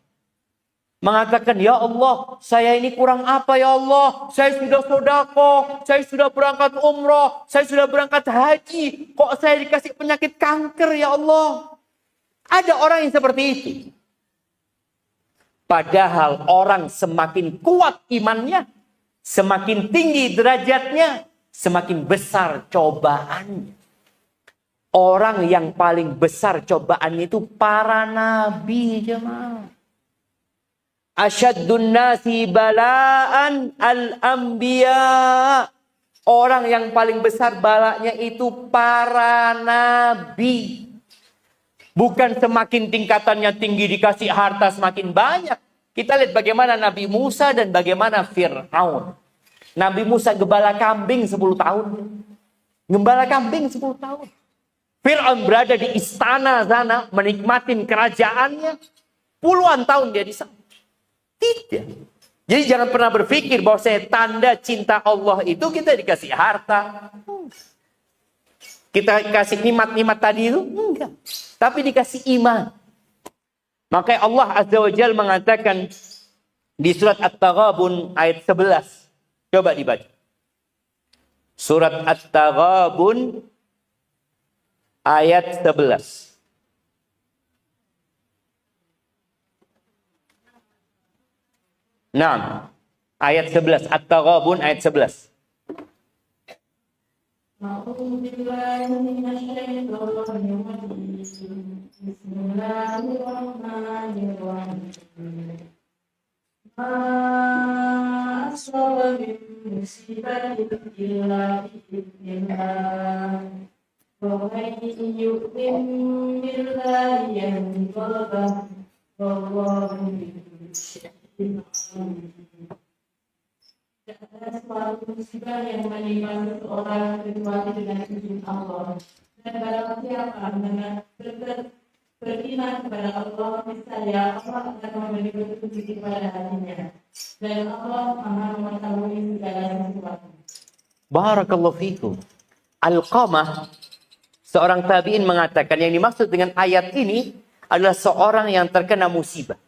mengatakan, ya Allah, saya ini kurang apa ya Allah? Saya sudah sedekah, saya sudah berangkat umroh, saya sudah berangkat haji. Kok saya dikasih penyakit kanker ya Allah? Ada orang yang seperti itu. Padahal orang semakin kuat imannya, semakin tinggi derajatnya, semakin besar cobaannya. Orang yang paling besar cobaannya itu para nabi, jemaah. Asyaddun nasi balaan al-anbiya. Orang yang paling besar balanya itu para nabi. Bukan semakin tingkatannya tinggi dikasih harta semakin banyak. Kita lihat bagaimana Nabi Musa dan bagaimana Fir'aun. Nabi Musa gembala kambing 10 tahun. Gembala kambing 10 tahun. Fir'aun berada di istana sana, menikmatin kerajaannya. Puluhan tahun dia di sana. Tidak. Jadi jangan pernah berpikir bahwa tanda cinta Allah itu kita dikasih harta. Kita kasih nikmat-nikmat tadi itu? Enggak. Tapi dikasih iman. Makanya Allah Azza wa Jalla mengatakan di surat At-Taghabun ayat 11. Coba dibaca. Surat At-Taghabun ayat 11. Nah, ayat 11. At-Taghabun ayat 11. Ada suatu musibah yang menimpa seseorang kecuali dengan izin Allah. Dan barang siapa beriman kepada Allah, niscaya Allah akan memberi petunjuk kepada hatinya. Dan Allah Maha mengetahui segala sesuatu. Barakallahu fikum. Alqamah, seorang tabi'in mengatakan yang dimaksud dengan ayat ini adalah seorang yang terkena musibah.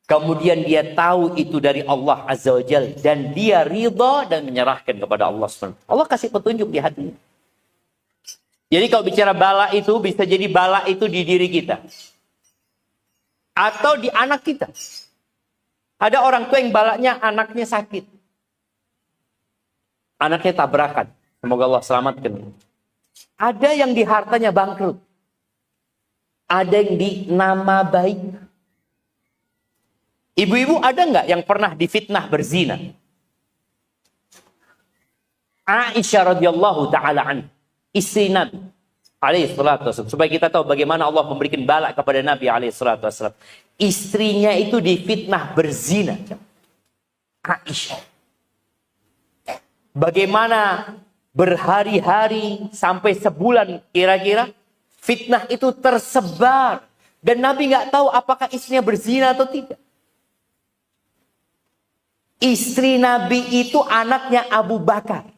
Kemudian dia tahu itu dari Allah Azza wa Jalla. Dan dia ridha dan menyerahkan kepada Allah SWT. Allah kasih petunjuk di hatinya. Jadi kalau bicara bala itu, bisa jadi bala itu di diri kita. Atau di anak kita. Ada orang tua yang balanya anaknya sakit. Anaknya tabrakan. Semoga Allah selamatkan. Ada yang di hartanya bangkrut. Ada yang di nama baik. Ibu-ibu ada nggak yang pernah difitnah berzina? Aisyah radhiyallahu taala anha, istri Nabi alaihi salatu wasallam. Supaya kita tahu bagaimana Allah memberikan bala kepada Nabi alaihi salatu wasallam. Istrinya itu difitnah berzina. Aisyah. Bagaimana berhari-hari sampai sebulan kira-kira fitnah itu tersebar dan Nabi nggak tahu apakah istrinya berzina atau tidak. Istri Nabi itu anaknya Abu Bakar.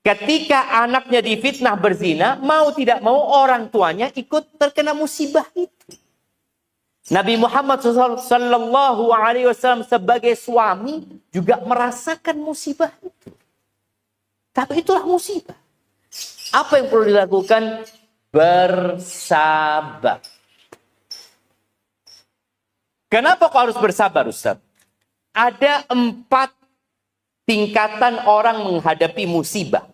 Ketika anaknya difitnah berzina, mau tidak mau orang tuanya ikut terkena musibah itu. Nabi Muhammad sallallahu alaihi wasallam sebagai suami juga merasakan musibah itu. Tapi itulah musibah. Apa yang perlu dilakukan? Bersabar. Kenapa kok harus bersabar, Ustaz? Ada 4 tingkatan orang menghadapi musibah.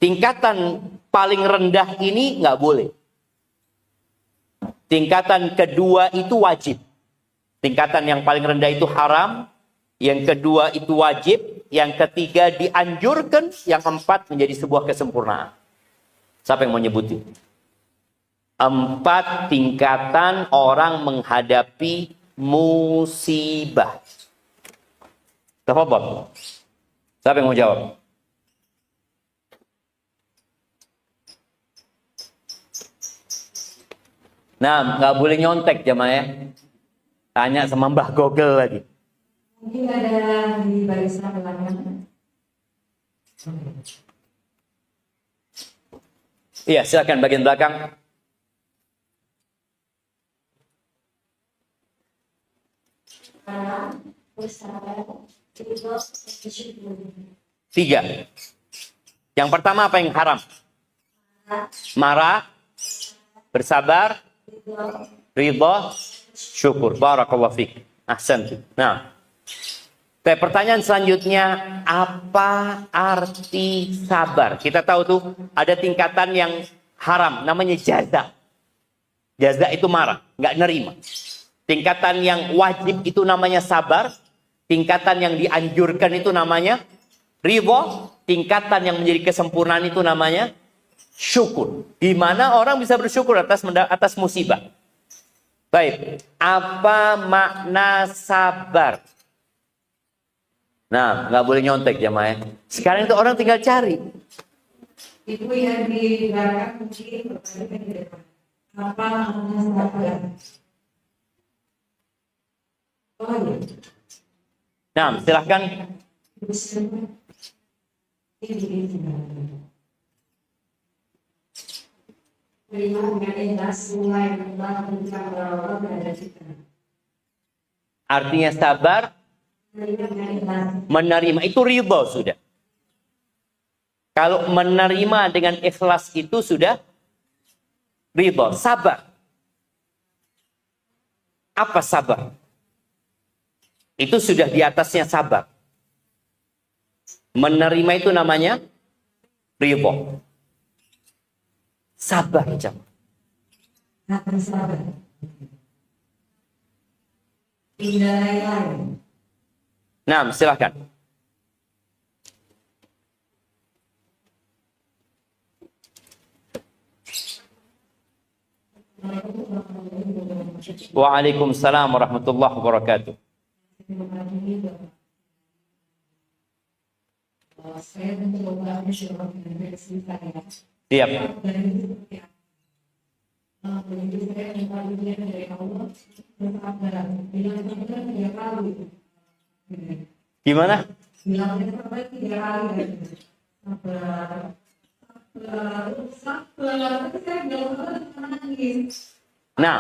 Tingkatan paling rendah ini nggak boleh. Tingkatan kedua itu wajib. Tingkatan yang paling rendah itu haram. Yang kedua itu wajib. Yang ketiga dianjurkan. Yang keempat menjadi sebuah kesempurnaan. Siapa yang mau nyebutin? 4 tingkatan orang menghadapi musibah. Tafadhol. Siapa yang mau jawab? Nah, nggak boleh nyontek jemaah ya. Tanya sama Mbah Google lagi. Mungkin ada di barisan belakang. Iya, silakan bagian belakang. bersabar, ridho, bersyukur. 3. Yang pertama apa yang haram? Marah, bersabar, ridho, syukur. Barakallahu fiik. Ahsan. Nah, pertanyaan selanjutnya, apa arti sabar? Kita tahu tuh ada tingkatan yang haram, namanya jaza. Jaza itu marah, nggak nerima. Tingkatan yang wajib itu namanya sabar. Tingkatan yang dianjurkan itu namanya ridho. Tingkatan yang menjadi kesempurnaan itu namanya syukur. Di mana orang bisa bersyukur atas musibah. Baik, apa makna sabar? Nah, nggak boleh nyontek jamaah. Sekarang itu orang tinggal cari. Itu yang di belakang mungkin bertanya di depan. Apa makna sabar? Oh ya. Nah, silahkan. Terima ikhlas mulai berada kita. Artinya sabar, menerima itu ridho sudah. Kalau menerima dengan ikhlas itu sudah ridho, sabar. Apa sabar? Itu sudah di atasnya sabar. Menerima itu namanya ridho. Sabar, jemaah. Apa sabar? Tidak lain. Nah, silakan. Waalaikumsalam warahmatullahi wabarakatuh. Saya mencoba mencoba mendeteksi saya. Siap. Gimana? Nah,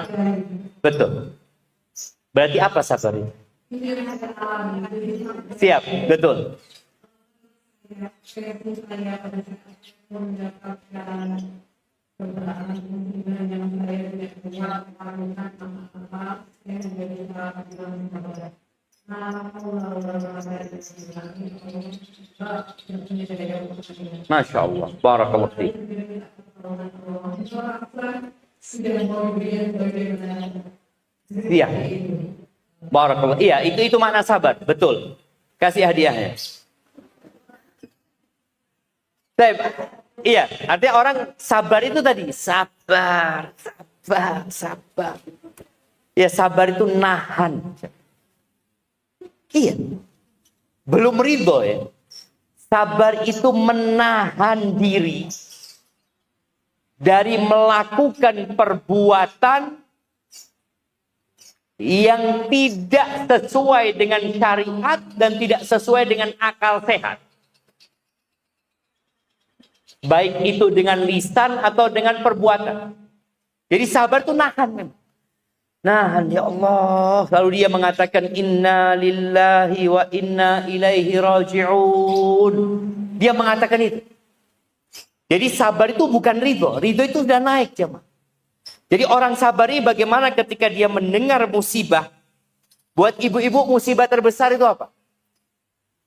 betul. Berarti apa sabar itu? Siap, betul. Masya Allah, barakallahu fiik. Iya, barakallahu. Iya, itu makna sabar, betul. Kasih hadiahnya. Iya, artinya orang sabar itu tadi sabar. Ya sabar itu nahan. Iya, belum ridho ya. Sabar itu menahan diri dari melakukan perbuatan yang tidak sesuai dengan syariat dan tidak sesuai dengan akal sehat. Baik itu dengan lisan atau dengan perbuatan. Jadi sabar itu nahan. Nahan, ya Allah. Lalu dia mengatakan inna lillahi wa inna ilaihi raji'un. Dia mengatakan itu. Jadi sabar itu bukan ridho. Ridho itu sudah naik, jemaah. Jadi orang sabar ini bagaimana ketika dia mendengar musibah. Buat ibu-ibu musibah terbesar itu apa?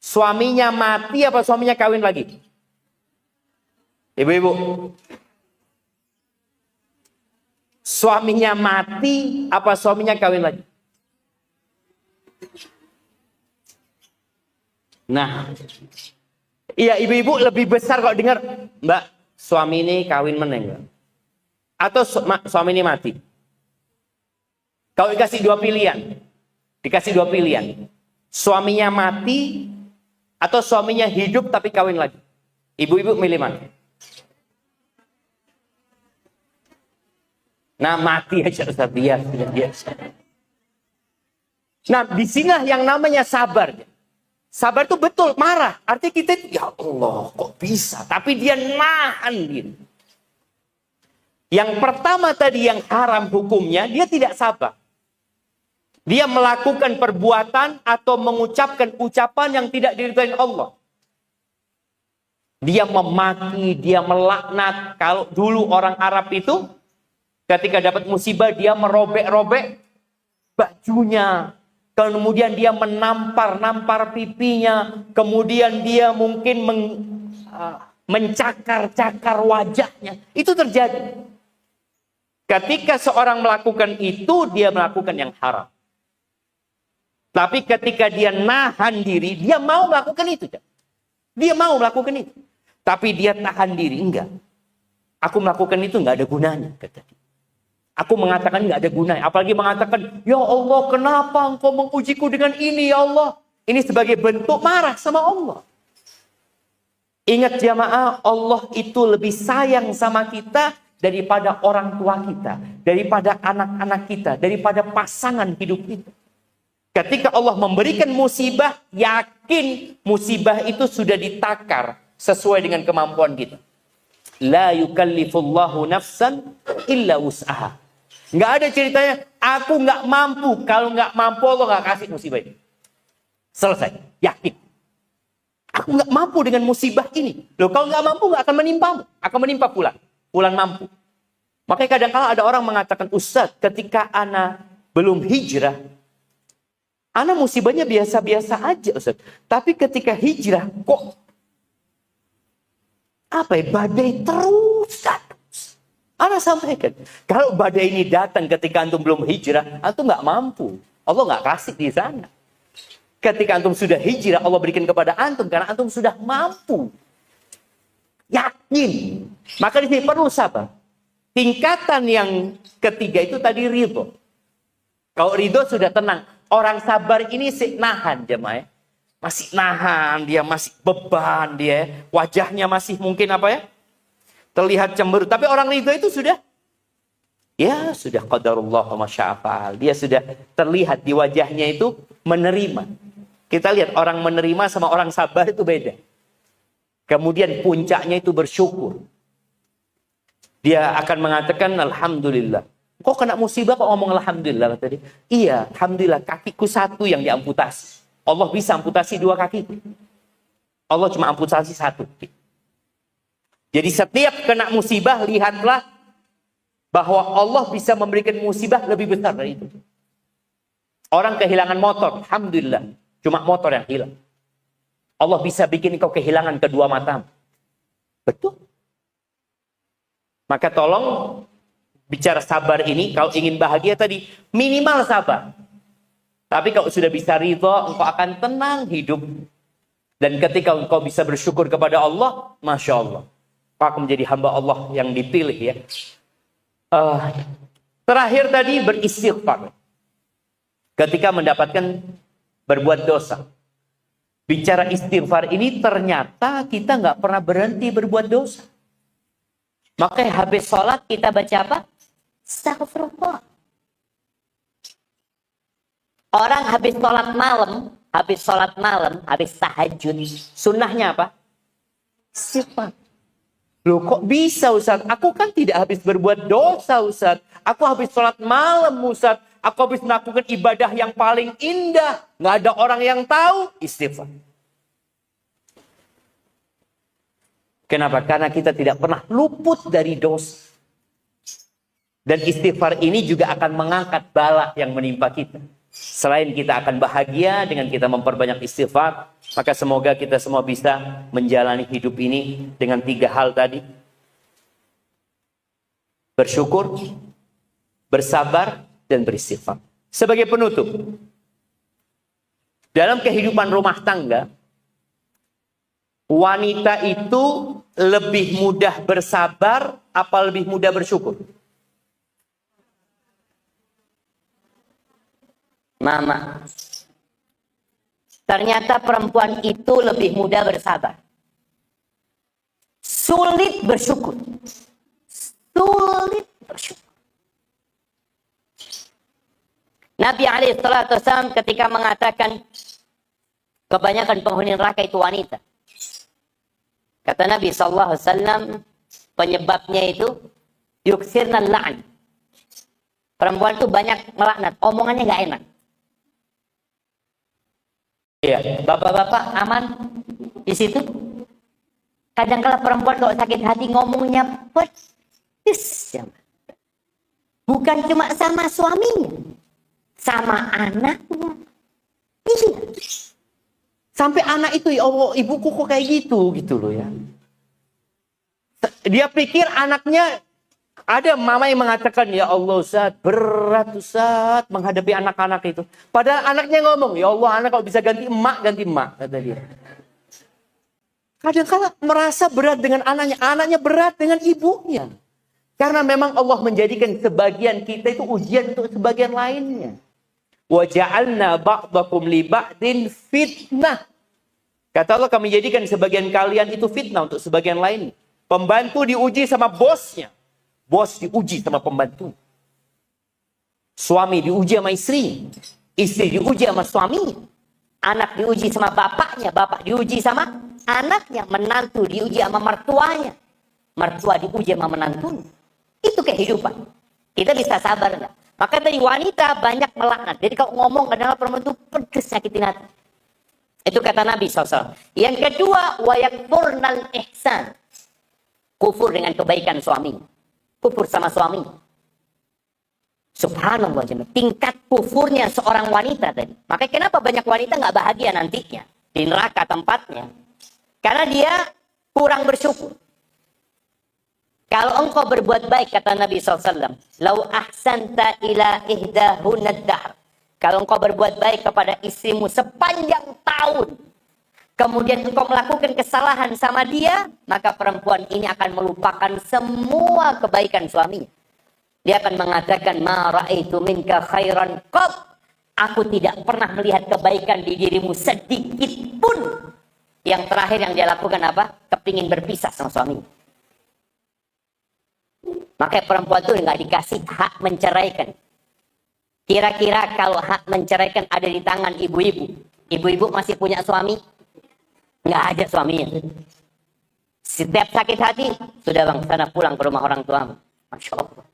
Suaminya mati apa suaminya kawin lagi? Ibu-ibu. Suaminya mati apa suaminya kawin lagi? Nah. Iya, ibu-ibu lebih besar kok dengar, Mbak, suami ini kawin meneng. Atau suami ini mati. Kau dikasih dua pilihan. Dikasih dua pilihan. Suaminya mati atau suaminya hidup tapi kawin lagi. Ibu-ibu milih mana? Nah, mati aja Ustaz. Biasa. Nah, di sini yang namanya sabar. Sabar itu betul, marah. Artinya kita, ya Allah, kok bisa? Tapi dia nahan diri. Yang pertama tadi yang haram hukumnya, dia tidak sabar. Dia melakukan perbuatan atau mengucapkan ucapan yang tidak diridhai Allah. Dia memaki, dia melaknat. Kalau dulu orang Arab itu ketika dapat musibah dia merobek-robek bajunya. Kemudian dia menampar pipinya. Kemudian dia mungkin mencakar-cakar wajahnya. Itu terjadi. Ketika seorang melakukan itu, dia melakukan yang haram. Tapi ketika dia nahan diri, dia mau melakukan itu. Dia mau melakukan itu. Tapi dia tahan diri. Enggak. Aku melakukan itu enggak ada gunanya. Kata dia. Aku mengatakan enggak ada gunanya. Apalagi mengatakan, ya Allah, kenapa engkau mengujiku dengan ini, ya Allah? Ini sebagai bentuk marah sama Allah. Ingat jamaah, Allah itu lebih sayang sama kita daripada orang tua kita. Daripada anak-anak kita. Daripada pasangan hidup kita. Ketika Allah memberikan musibah, yakin musibah itu sudah ditakar sesuai dengan kemampuan kita. La yukallifullahu nafsan illa wus'aha. Nggak ada ceritanya, aku nggak mampu. Kalau nggak mampu, Allah nggak kasih musibah ini. Selesai, yakin. Aku nggak mampu dengan musibah ini. Loh, kalau nggak mampu nggak akan menimpamu. Akan menimpa pulang. Pulang mampu. Makanya kadang-kala ada orang mengatakan, Ustaz, ketika ana belum hijrah, ana musibahnya biasa-biasa aja, Ustaz. Tapi ketika hijrah, kok badai terus datang. Ana sampaikan, kalau badai ini datang ketika antum belum hijrah, antum nggak mampu. Allah nggak kasih di sana. Ketika antum sudah hijrah, Allah berikan kepada antum karena antum sudah mampu. Yakin. Maka di sini perlu sabar. Tingkatan yang ketiga itu tadi ridho. Kalau ridho sudah tenang. Orang sabar ini nahan jemaah. Masih nahan, dia masih beban dia. Wajahnya masih mungkin terlihat cemberut. Tapi orang ridho itu sudah qadarullah wa masya'afa'al. Dia sudah terlihat di wajahnya itu menerima. Kita lihat orang menerima sama orang sabar itu beda. Kemudian puncaknya itu bersyukur. Dia akan mengatakan alhamdulillah. Kok kena musibah kok ngomong alhamdulillah tadi? Iya, alhamdulillah kakiku satu yang diamputasi. Allah bisa amputasi 2 kaki. Allah cuma amputasi 1. Jadi setiap kena musibah lihatlah bahwa Allah bisa memberikan musibah lebih besar dari itu. Orang kehilangan motor, alhamdulillah, cuma motor yang hilang. Allah bisa bikin kau kehilangan kedua matamu. Betul. Maka tolong bicara sabar ini, kalau ingin bahagia tadi, minimal sabar. Tapi kalau sudah bisa ridho, engkau akan tenang hidup. Dan ketika engkau bisa bersyukur kepada Allah, Masya Allah. Kau akan menjadi hamba Allah yang dipilih ya. Terakhir tadi beristighfar. Ketika mendapatkan berbuat dosa. Bicara istighfar ini ternyata kita nggak pernah berhenti berbuat dosa. Makanya habis sholat kita baca apa? Astagfirullah. Orang habis sholat malam, habis tahajud, sunnahnya apa? Istighfar. Loh kok bisa Ustaz? Aku kan tidak habis berbuat dosa Ustaz. Aku habis sholat malam Ustaz. Aku habis melakukan ibadah yang paling indah. Nggak ada orang yang tahu. Istighfar. Kenapa? Karena kita tidak pernah luput dari dosa. Dan istighfar ini juga akan mengangkat bala yang menimpa kita. Selain kita akan bahagia dengan kita memperbanyak istighfar, maka semoga kita semua bisa menjalani hidup ini dengan 3 hal tadi. Bersyukur, bersabar, dan beristighfar. Sebagai penutup, dalam kehidupan rumah tangga, wanita itu lebih mudah bersabar apa lebih mudah bersyukur? Mama. Ternyata perempuan itu lebih mudah bersabar. Sulit bersyukur. Sulit bersyukur. Nabi SAW ketika mengatakan kebanyakan penghuni neraka itu wanita. Kata Nabi SAW, penyebabnya itu yuksirna la'n. Perempuan itu banyak melaknat, omongannya nggak enak. Iya, bapak-bapak aman di situ. Kadang-kala perempuan kalau sakit hati ngomongnya pedes, bukan cuma sama suaminya, sama anaknya. Iya. Sampai anak itu, ya Allah, ibuku kok kayak gitu loh ya. Dia pikir anaknya, ada mama yang mengatakan, ya Allah Ustaz, berat Ustaz menghadapi anak-anak itu. Padahal anaknya ngomong, ya Allah anak kalau bisa ganti emak, kata dia. Kadang-kala merasa berat dengan anaknya berat dengan ibunya. Karena memang Allah menjadikan sebagian kita itu ujian untuk sebagian lainnya. Wa ja'alna ba'dakum li ba'din fitnah. Kata Allah, kami jadikan sebagian kalian itu fitnah untuk sebagian lain. Pembantu diuji sama bosnya. Bos diuji sama pembantu. Suami diuji sama istri. Istri diuji sama suaminya. Anak diuji sama bapaknya. Bapak diuji sama anaknya. Menantu diuji sama mertuanya. Mertua diuji sama menantunya. Itu kehidupan. Kita bisa sabar enggak? Maka tadi wanita banyak melaknat. Jadi kalau ngomong kadang-kadang perempuan itu pedes nyakitin hati. Itu kata Nabi SAW. Yang kedua, wa yakfurnal ihsan. Kufur dengan kebaikan suami. Kufur sama suami. Subhanallah. Tingkat kufurnya seorang wanita tadi. Makanya kenapa banyak wanita nggak bahagia nantinya. Di neraka tempatnya. Karena dia kurang bersyukur. Kalau engkau berbuat baik, kata Nabi SAW. Lau ahsanta ila ihdahunad dahr. Kalau engkau berbuat baik kepada istrimu sepanjang tahun. Kemudian engkau melakukan kesalahan sama dia, maka perempuan ini akan melupakan semua kebaikan suaminya. Dia akan mengatakan, ma ra'aitu minka khairan qat. Aku tidak pernah melihat kebaikan di dirimu sedikit pun. Yang terakhir yang dia lakukan apa? Kepingin berpisah sama suaminya. Makanya perempuan itu nggak dikasih hak menceraikan. Kira-kira kalau hak menceraikan ada di tangan ibu-ibu. Ibu-ibu masih punya suami? Nggak ada suaminya. Setiap sakit hati, sudah bang, sana pulang ke rumah orang tuamu. Masya Allah.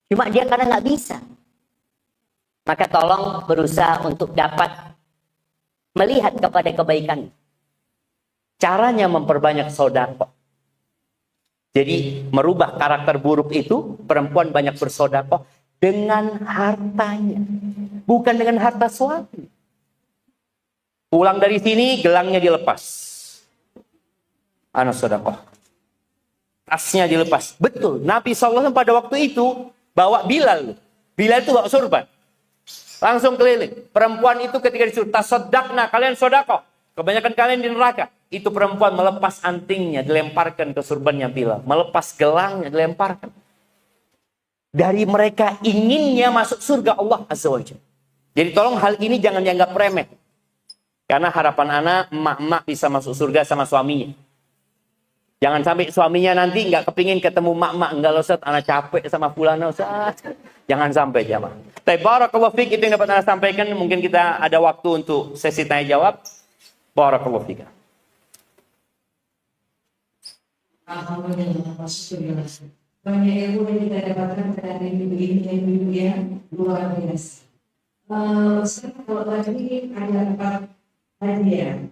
Cuma dia karena nggak bisa. Maka tolong berusaha untuk dapat melihat kepada kebaikan. Caranya memperbanyak sedekah. Jadi merubah karakter buruk itu, perempuan banyak bersedekah dengan hartanya. Bukan dengan harta suami. Pulang dari sini, gelangnya dilepas. Anak sedekah. Tasnya dilepas. Betul. Nabi SAW pada waktu itu bawa Bilal. Bilal itu bawa surban. Langsung keliling. Perempuan itu ketika disuruh tasaddaqna, kalian sedekah. Kebanyakan kalian di neraka. Itu perempuan melepas antingnya, dilemparkan ke surbannya Bilal. Melepas gelangnya, dilemparkan. Dari mereka inginnya masuk surga Allah Azza wa Jalla. Jadi tolong hal ini jangan dianggap remeh. Karena harapan anak, emak-emak bisa masuk surga sama suaminya. Jangan sampai suaminya nanti nggak kepingin ketemu emak-emak. Enggak loh Ustaz, anak capek sama fulana Ustaz. Jangan sampai jamaah. Barakallahu fiik, itu yang dapat anak sampaikan. Mungkin kita ada waktu untuk sesi tanya jawab. Barakallahu fiik. Alhamdulillah, masyaallah. Banyak ilmu yang kita dapatkan dari ibu-ibu yang luar biasa. Ustaz, kalau tadi ada 4 hadiah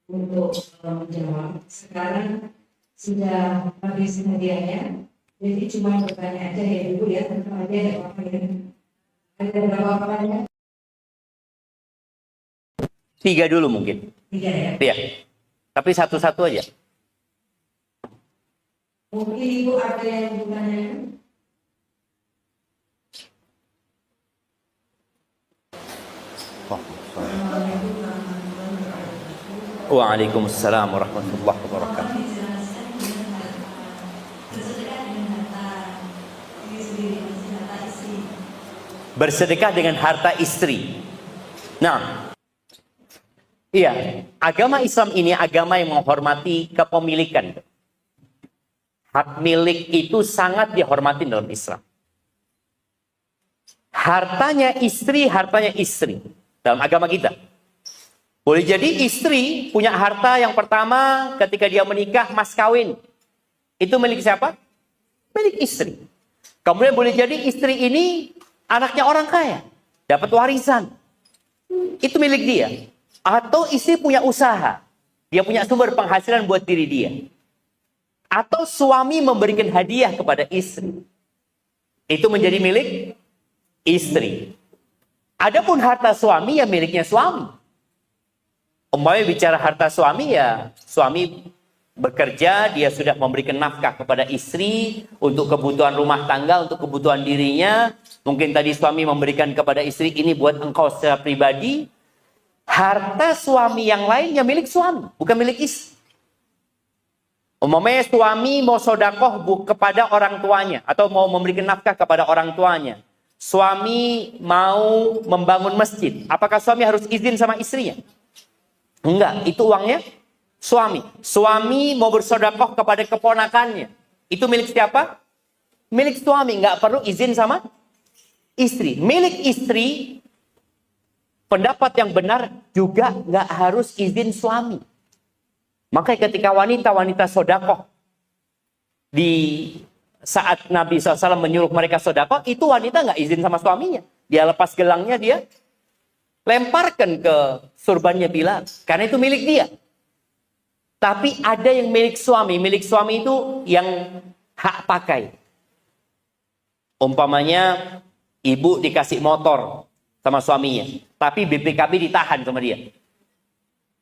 untuk menjawab. Sekarang sudah habis hadiahnya. Jadi cuma bertanya aja ya Ibu ya, tentang hadiah apa yang ada berapa pertanyaan? 3 dulu mungkin. 3 ya. Iya. Tapi satu-satu aja. Mungkin Ibu ada yang bertanya? Waalaikumsalam warahmatullahi wabarakatuh. Bersedekah dengan harta istri. Nah, iya, agama Islam ini agama yang menghormati kepemilikan. Hak milik itu sangat dihormati dalam Islam. Hartanya istri dalam agama kita. Boleh jadi istri punya harta yang pertama ketika dia menikah, mas kawin. Itu milik siapa? Milik istri. Kemudian boleh jadi istri ini anaknya orang kaya. Dapat warisan. Itu milik dia. Atau istri punya usaha. Dia punya sumber penghasilan buat diri dia. Atau suami memberikan hadiah kepada istri. Itu menjadi milik istri. Adapun harta suami ya miliknya suami. Umpamanya bicara harta suami ya suami bekerja, dia sudah memberikan nafkah kepada istri untuk kebutuhan rumah tangga, untuk kebutuhan dirinya. Mungkin tadi suami memberikan kepada istri, ini buat engkau secara pribadi. Harta suami yang lainnya milik suami, bukan milik istri. Umpamanya suami mau sodakoh kepada orang tuanya, atau mau memberikan nafkah kepada orang tuanya. Suami mau membangun masjid. Apakah suami harus izin sama istrinya? Enggak, itu uangnya suami. Suami mau bersodakoh kepada keponakannya. Itu milik siapa? Milik suami. Enggak perlu izin sama istri. Milik istri, pendapat yang benar juga enggak harus izin suami. Makanya ketika wanita-wanita sodakoh, di saat Nabi SAW menyuruh mereka sodakoh, itu wanita enggak izin sama suaminya. Dia lepas gelangnya, dia lemparkan ke surbannya Bilal. Karena itu milik dia. Tapi ada yang milik suami. Milik suami itu yang hak pakai. Umpamanya ibu dikasih motor sama suaminya. Tapi BPKB ditahan sama dia.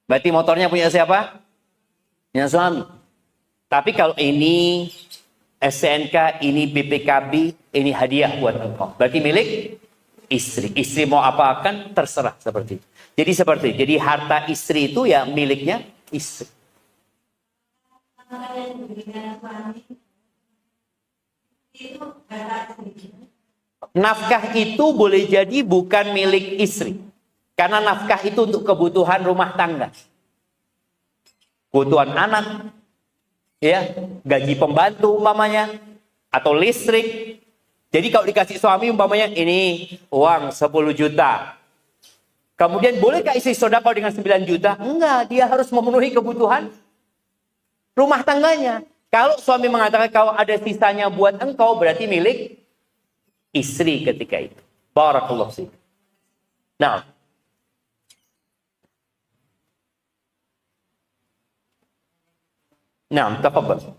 Berarti motornya punya siapa? Punya suami. Tapi kalau ini SNK, ini BPKB, ini hadiah buat engkau. Berarti milik istri. Istri mau apakan terserah seperti itu. Jadi harta istri itu ya miliknya istri. Nafkah itu boleh jadi bukan milik istri. Karena nafkah itu untuk kebutuhan rumah tangga. Kebutuhan anak, ya, gaji pembantu umpamanya, atau listrik. Jadi kalau dikasih suami umpamanya ini uang 10 juta. Kemudian bolehkah istri sedekah dengan 9 juta? Enggak, dia harus memenuhi kebutuhan rumah tangganya. Kalau suami mengatakan kalau ada sisanya buat engkau, berarti milik istri ketika itu. Barakallahu fiik. Nah. Nah, tafadhal.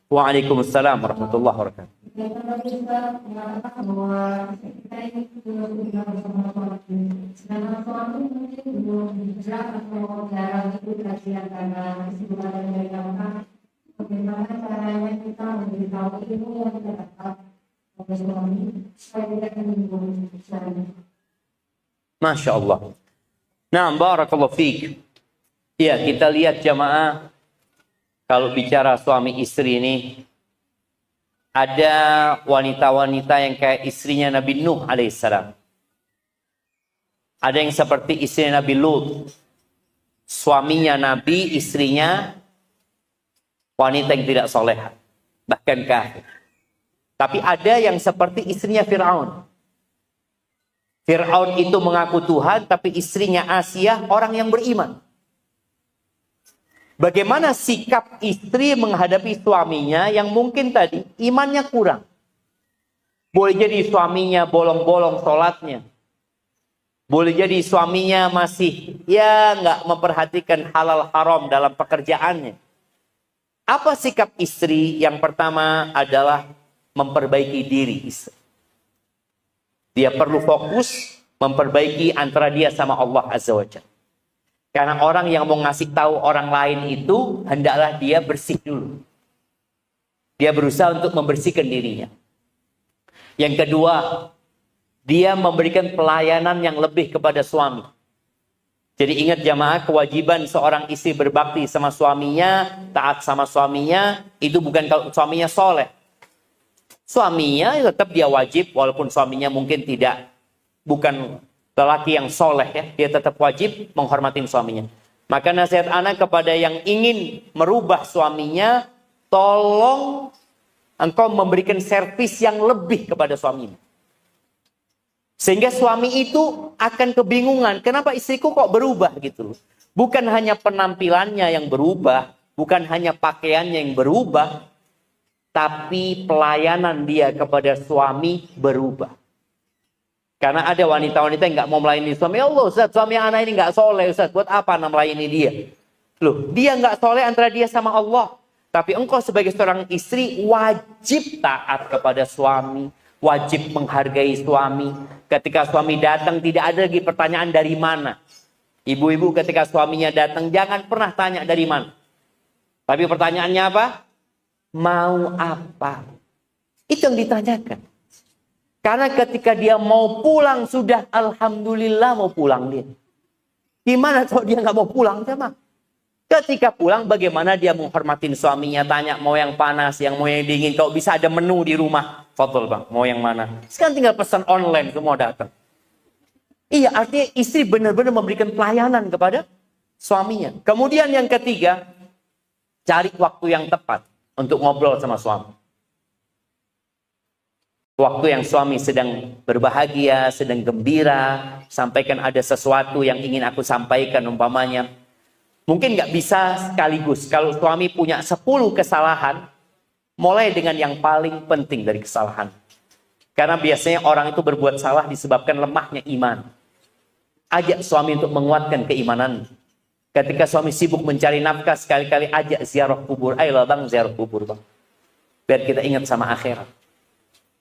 Waalaikumsalam warahmatullahi wabarakatuh. Bagaimana caranya kita memberitahu ilmu yang kita dapat oleh suami supaya tidak menimbulkan perceraian. Masya Allah. Nah, barakallahu fiik. Ya, kita lihat jamaah, kalau bicara suami istri ini, ada wanita-wanita yang kayak istrinya Nabi Nuh alaihissalam. Ada yang seperti istrinya Nabi Lut. Suaminya Nabi, istrinya wanita yang tidak soleha, bahkan kafir. Tapi ada yang seperti istrinya Fir'aun. Fir'aun itu mengaku Tuhan, tapi istrinya Asia orang yang beriman. Bagaimana sikap istri menghadapi suaminya yang mungkin tadi imannya kurang. Boleh jadi suaminya bolong-bolong sholatnya. Boleh jadi suaminya masih nggak memperhatikan halal haram dalam pekerjaannya. Apa sikap istri? Yang pertama adalah memperbaiki diri istri. Dia perlu fokus memperbaiki antara dia sama Allah Azza wa Jalla. Karena orang yang mau ngasih tahu orang lain itu, hendaklah dia bersih dulu. Dia berusaha untuk membersihkan dirinya. Yang kedua, dia memberikan pelayanan yang lebih kepada suami. Jadi ingat jamaah, kewajiban seorang istri berbakti sama suaminya, taat sama suaminya, itu bukan kalau suaminya soleh. Suaminya tetap dia wajib, walaupun suaminya mungkin bukan lelaki yang soleh ya, dia tetap wajib menghormati suaminya. Maka nasihat anak kepada yang ingin merubah suaminya, tolong engkau memberikan servis yang lebih kepada suamimu. Sehingga suami itu akan kebingungan, kenapa istriku kok berubah gitu. Bukan hanya penampilannya yang berubah, bukan hanya pakaiannya yang berubah, tapi pelayanan dia kepada suami berubah. Karena ada wanita-wanita yang nggak mau melayani suami. Ya Allah Ustaz, suami anak ini nggak soleh Ustaz. Buat apa anak melayani dia? Loh, dia nggak soleh antara dia sama Allah. Tapi engkau sebagai seorang istri wajib taat kepada suami. Wajib menghargai suami. Ketika suami datang tidak ada lagi pertanyaan dari mana. Ibu-ibu ketika suaminya datang jangan pernah tanya dari mana. Tapi pertanyaannya apa? Mau apa? Itu yang ditanyakan. Karena ketika dia mau pulang sudah alhamdulillah mau pulang dia. Gimana kalau dia nggak mau pulang sama? Ketika pulang bagaimana dia menghormatin suaminya, tanya mau yang panas, yang mau yang dingin. Kalau bisa ada menu di rumah, fadhol bang, mau yang mana? Sekarang tinggal pesan online semua datang. Iya, artinya istri benar-benar memberikan pelayanan kepada suaminya. Kemudian yang ketiga, cari waktu yang tepat untuk ngobrol sama suami. Waktu yang suami sedang berbahagia, sedang gembira, sampaikan ada sesuatu yang ingin aku sampaikan umpamanya. Mungkin nggak bisa sekaligus. Kalau suami punya 10 kesalahan, mulai dengan yang paling penting dari kesalahan. Karena biasanya orang itu berbuat salah disebabkan lemahnya iman. Ajak suami untuk menguatkan keimanan. Ketika suami sibuk mencari nafkah, sekali-kali ajak ziarah kubur. Ayolah bang, ziarah kubur bang. Biar kita ingat sama akhirat.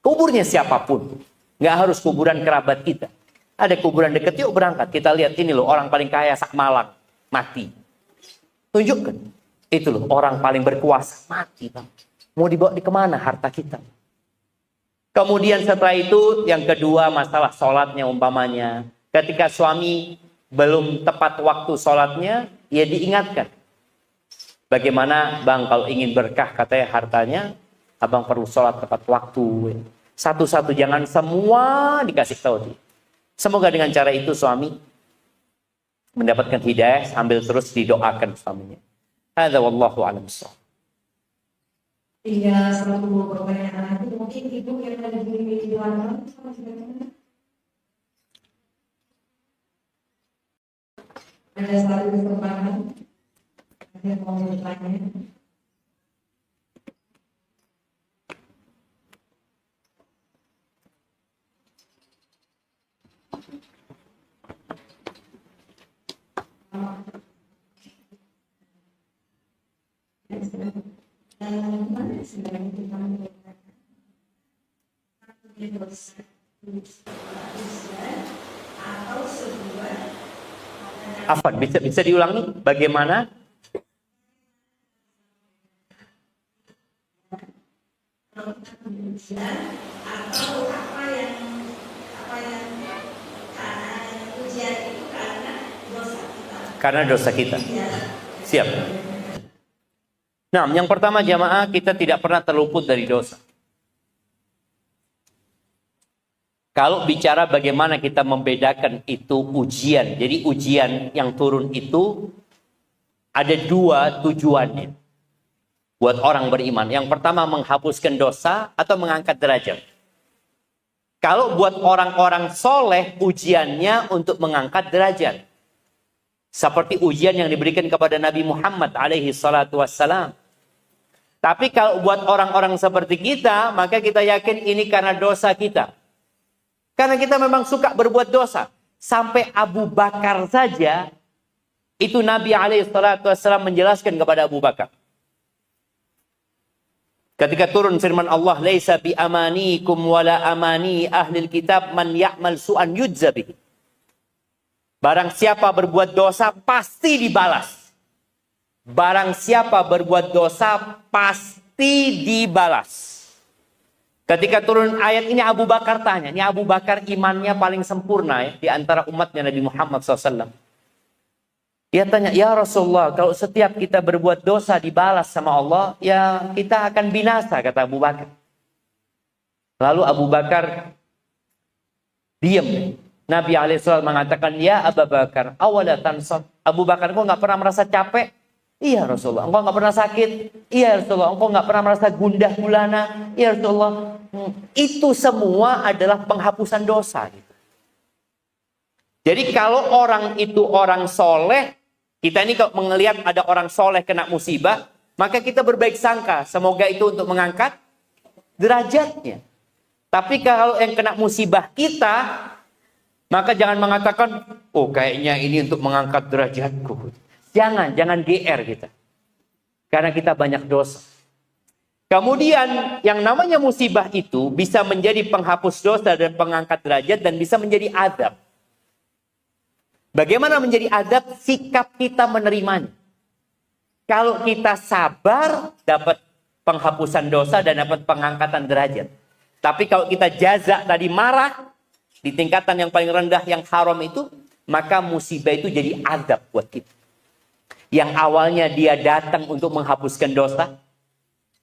Kuburnya siapapun. Nggak harus kuburan kerabat kita. Ada kuburan dekat, yuk berangkat. Kita lihat ini loh, orang paling kaya sak Malang. Mati. Tunjukkan. Itu loh, orang paling berkuasa. Mati bang. Mau dibawa di kemana harta kita? Kemudian setelah itu, yang kedua masalah sholatnya umpamanya. Ketika suami belum tepat waktu sholatnya, ya diingatkan. Bagaimana bang kalau ingin berkah katanya hartanya, abang perlu sholat tepat waktu. Satu-satu, jangan semua dikasih tahu dia. Semoga dengan cara itu suami mendapatkan hidayah sambil terus didoakan suaminya. Hadza wallahu a'lam bissawab. Iya, satu pertanyaan lagi. Mungkin ibu yang ada di luar ada satu kesempatan. Ada yang mau bertanya. Afwan, bisa diulangi bagaimana? Karena dosa kita. Siap. Nah, yang pertama jamaah, kita tidak pernah terluput dari dosa. Kalau bicara bagaimana kita membedakan itu ujian. Jadi ujian yang turun itu ada 2 tujuannya. Buat orang beriman. Yang pertama menghapuskan dosa atau mengangkat derajat. Kalau buat orang-orang soleh, ujiannya untuk mengangkat derajat. Seperti ujian yang diberikan kepada Nabi Muhammad alaihi salatu wassalam. Tapi kalau buat orang-orang seperti kita, maka kita yakin ini karena dosa kita. Karena kita memang suka berbuat dosa. Sampai Abu Bakar saja, itu Nabi alaihi salatu wassalam menjelaskan kepada Abu Bakar. Ketika turun firman Allah, "Laisa bi amanikum wala amani ahlil kitab man ya'mal su'an yujza bihi." Barang siapa berbuat dosa pasti dibalas. Barang siapa berbuat dosa pasti dibalas. Ketika turun ayat ini Abu Bakar tanya. Ini Abu Bakar imannya paling sempurna ya, di antara umatnya Nabi Muhammad SAW. Dia tanya, ya Rasulullah, kalau setiap kita berbuat dosa dibalas sama Allah, ya kita akan binasa, kata Abu Bakar. Lalu Abu Bakar diam. Nabi SAW mengatakan, ya Abu Bakar, awala tansab. Abu Bakar, engkau nggak pernah merasa capek? Iya Rasulullah. Engkau nggak pernah sakit? Iya Rasulullah. Engkau nggak pernah merasa gundah gulana? Iya Rasulullah. Itu semua adalah penghapusan dosa. Jadi kalau orang itu orang soleh, kita ini kalau melihat ada orang soleh kena musibah, maka kita berbaik sangka. Semoga itu untuk mengangkat derajatnya. Tapi kalau yang kena musibah kita, Maka jangan mengatakan, oh kayaknya ini untuk mengangkat derajatku. Jangan GR kita. Karena kita banyak dosa. Kemudian yang namanya musibah itu bisa menjadi penghapus dosa dan pengangkat derajat dan bisa menjadi adab. Bagaimana menjadi adab? Sikap kita menerimanya. Kalau kita sabar, dapat penghapusan dosa dan dapat pengangkatan derajat. Tapi kalau kita jazak tadi marah, di tingkatan yang paling rendah yang haram itu, maka musibah itu jadi adab buat kita. Yang awalnya dia datang untuk menghapuskan dosa,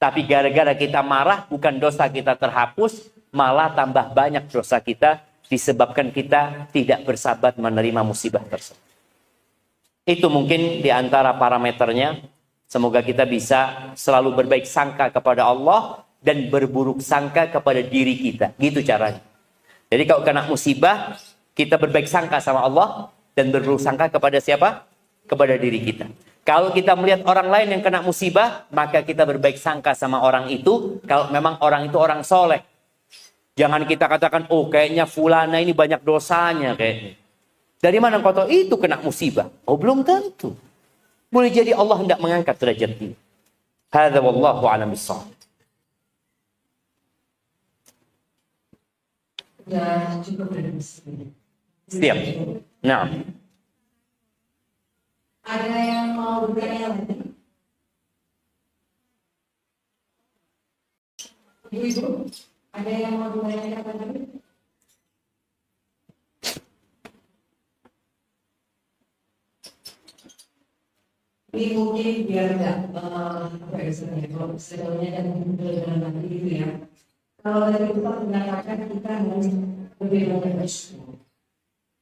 tapi gara-gara kita marah, bukan dosa kita terhapus, malah tambah banyak dosa kita, disebabkan kita tidak bersabar menerima musibah tersebut. Itu mungkin di antara parameternya. Semoga kita bisa selalu berbaik sangka kepada Allah dan berburuk sangka kepada diri kita. Gitu caranya. Jadi kalau kena musibah, kita berbaik sangka sama Allah dan berburuk sangka kepada siapa? Kepada diri kita. Kalau kita melihat orang lain yang kena musibah, maka kita berbaik sangka sama orang itu. Kalau memang orang itu orang soleh. Jangan kita katakan, oh kayaknya fulana ini banyak dosanya kayaknya. Dari mana kau tahu itu kena musibah? Oh belum tentu. Boleh jadi Allah hendak mengangkat derajat dia. Hadza wallahu a'lam bissawab. Ya, cukup dari sini. Siap. Nah. Ada yang mau bertanya lagi? Ibu, ada yang mau bertanya lagi? Ini mungkin biar nggak apa ya sebenarnya kalau sebelumnya dan dengan nanti gitu ya. Kalau dari Ustaz mengatakan kita harus lebih banyak bersyukur.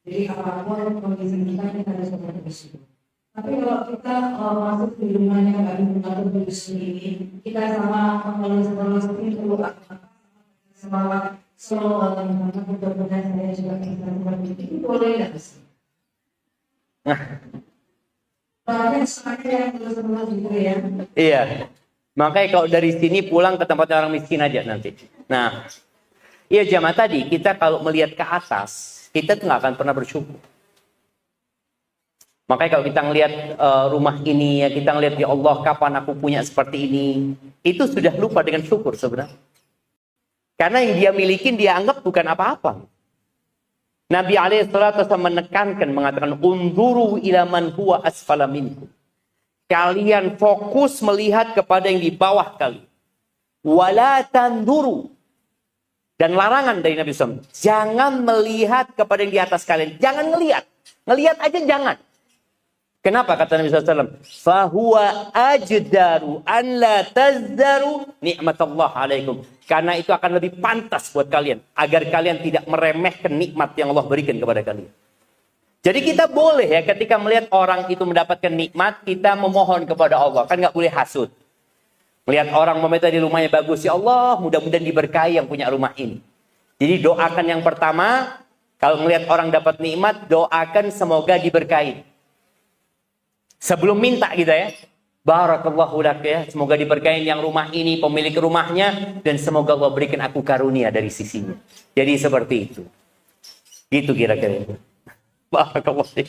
Jadi apapun kondisi kita harus banyak bersyukur. Tapi kalau kita masuk di rumahnya nggak atau bersyukur ini, kita sama kalau seperti itu sama selalu mudah-mudahan saya juga bisa seperti itu boleh nggak sih? Iya. Makanya kalau dari sini pulang ke tempat orang miskin aja nanti. Nah, iya jamaah tadi kita kalau melihat ke atas, kita tuh nggak akan pernah bersyukur. Makanya kalau kita ngelihat rumah ini, ya kita ngelihat ya Allah kapan aku punya seperti ini, itu sudah lupa dengan syukur sebenarnya. Karena yang dia milikin dia anggap bukan apa-apa. Nabi alaihissalam menekankan, mengatakan, unzuru ila man huwa asfala minkum. Kalian fokus melihat kepada yang di bawah kalian. Wala tanduru. Dan larangan dari Nabi SAW. Jangan melihat kepada yang di atas kalian. Jangan ngelihat. Ngelihat aja jangan. Kenapa kata Nabi SAW? Fahuwa ajdaru an la tazdaru ni'matallah alaikum. Karena itu akan lebih pantas buat kalian. Agar kalian tidak meremehkan nikmat yang Allah berikan kepada kalian. Jadi kita boleh ya ketika melihat orang itu mendapatkan nikmat, kita memohon kepada Allah. Kan nggak boleh hasud. Melihat orang meminta di rumahnya bagus. Ya Allah mudah-mudahan diberkahi yang punya rumah ini. Jadi doakan yang pertama. Kalau melihat orang dapat nikmat, doakan semoga diberkahi. Sebelum minta gitu ya. Barakallahu lak ya. Semoga diberkahi yang rumah ini, pemilik rumahnya. Dan semoga Allah berikan aku karunia dari sisinya. Jadi seperti itu. Gitu kira-kira. Barakallahu lak.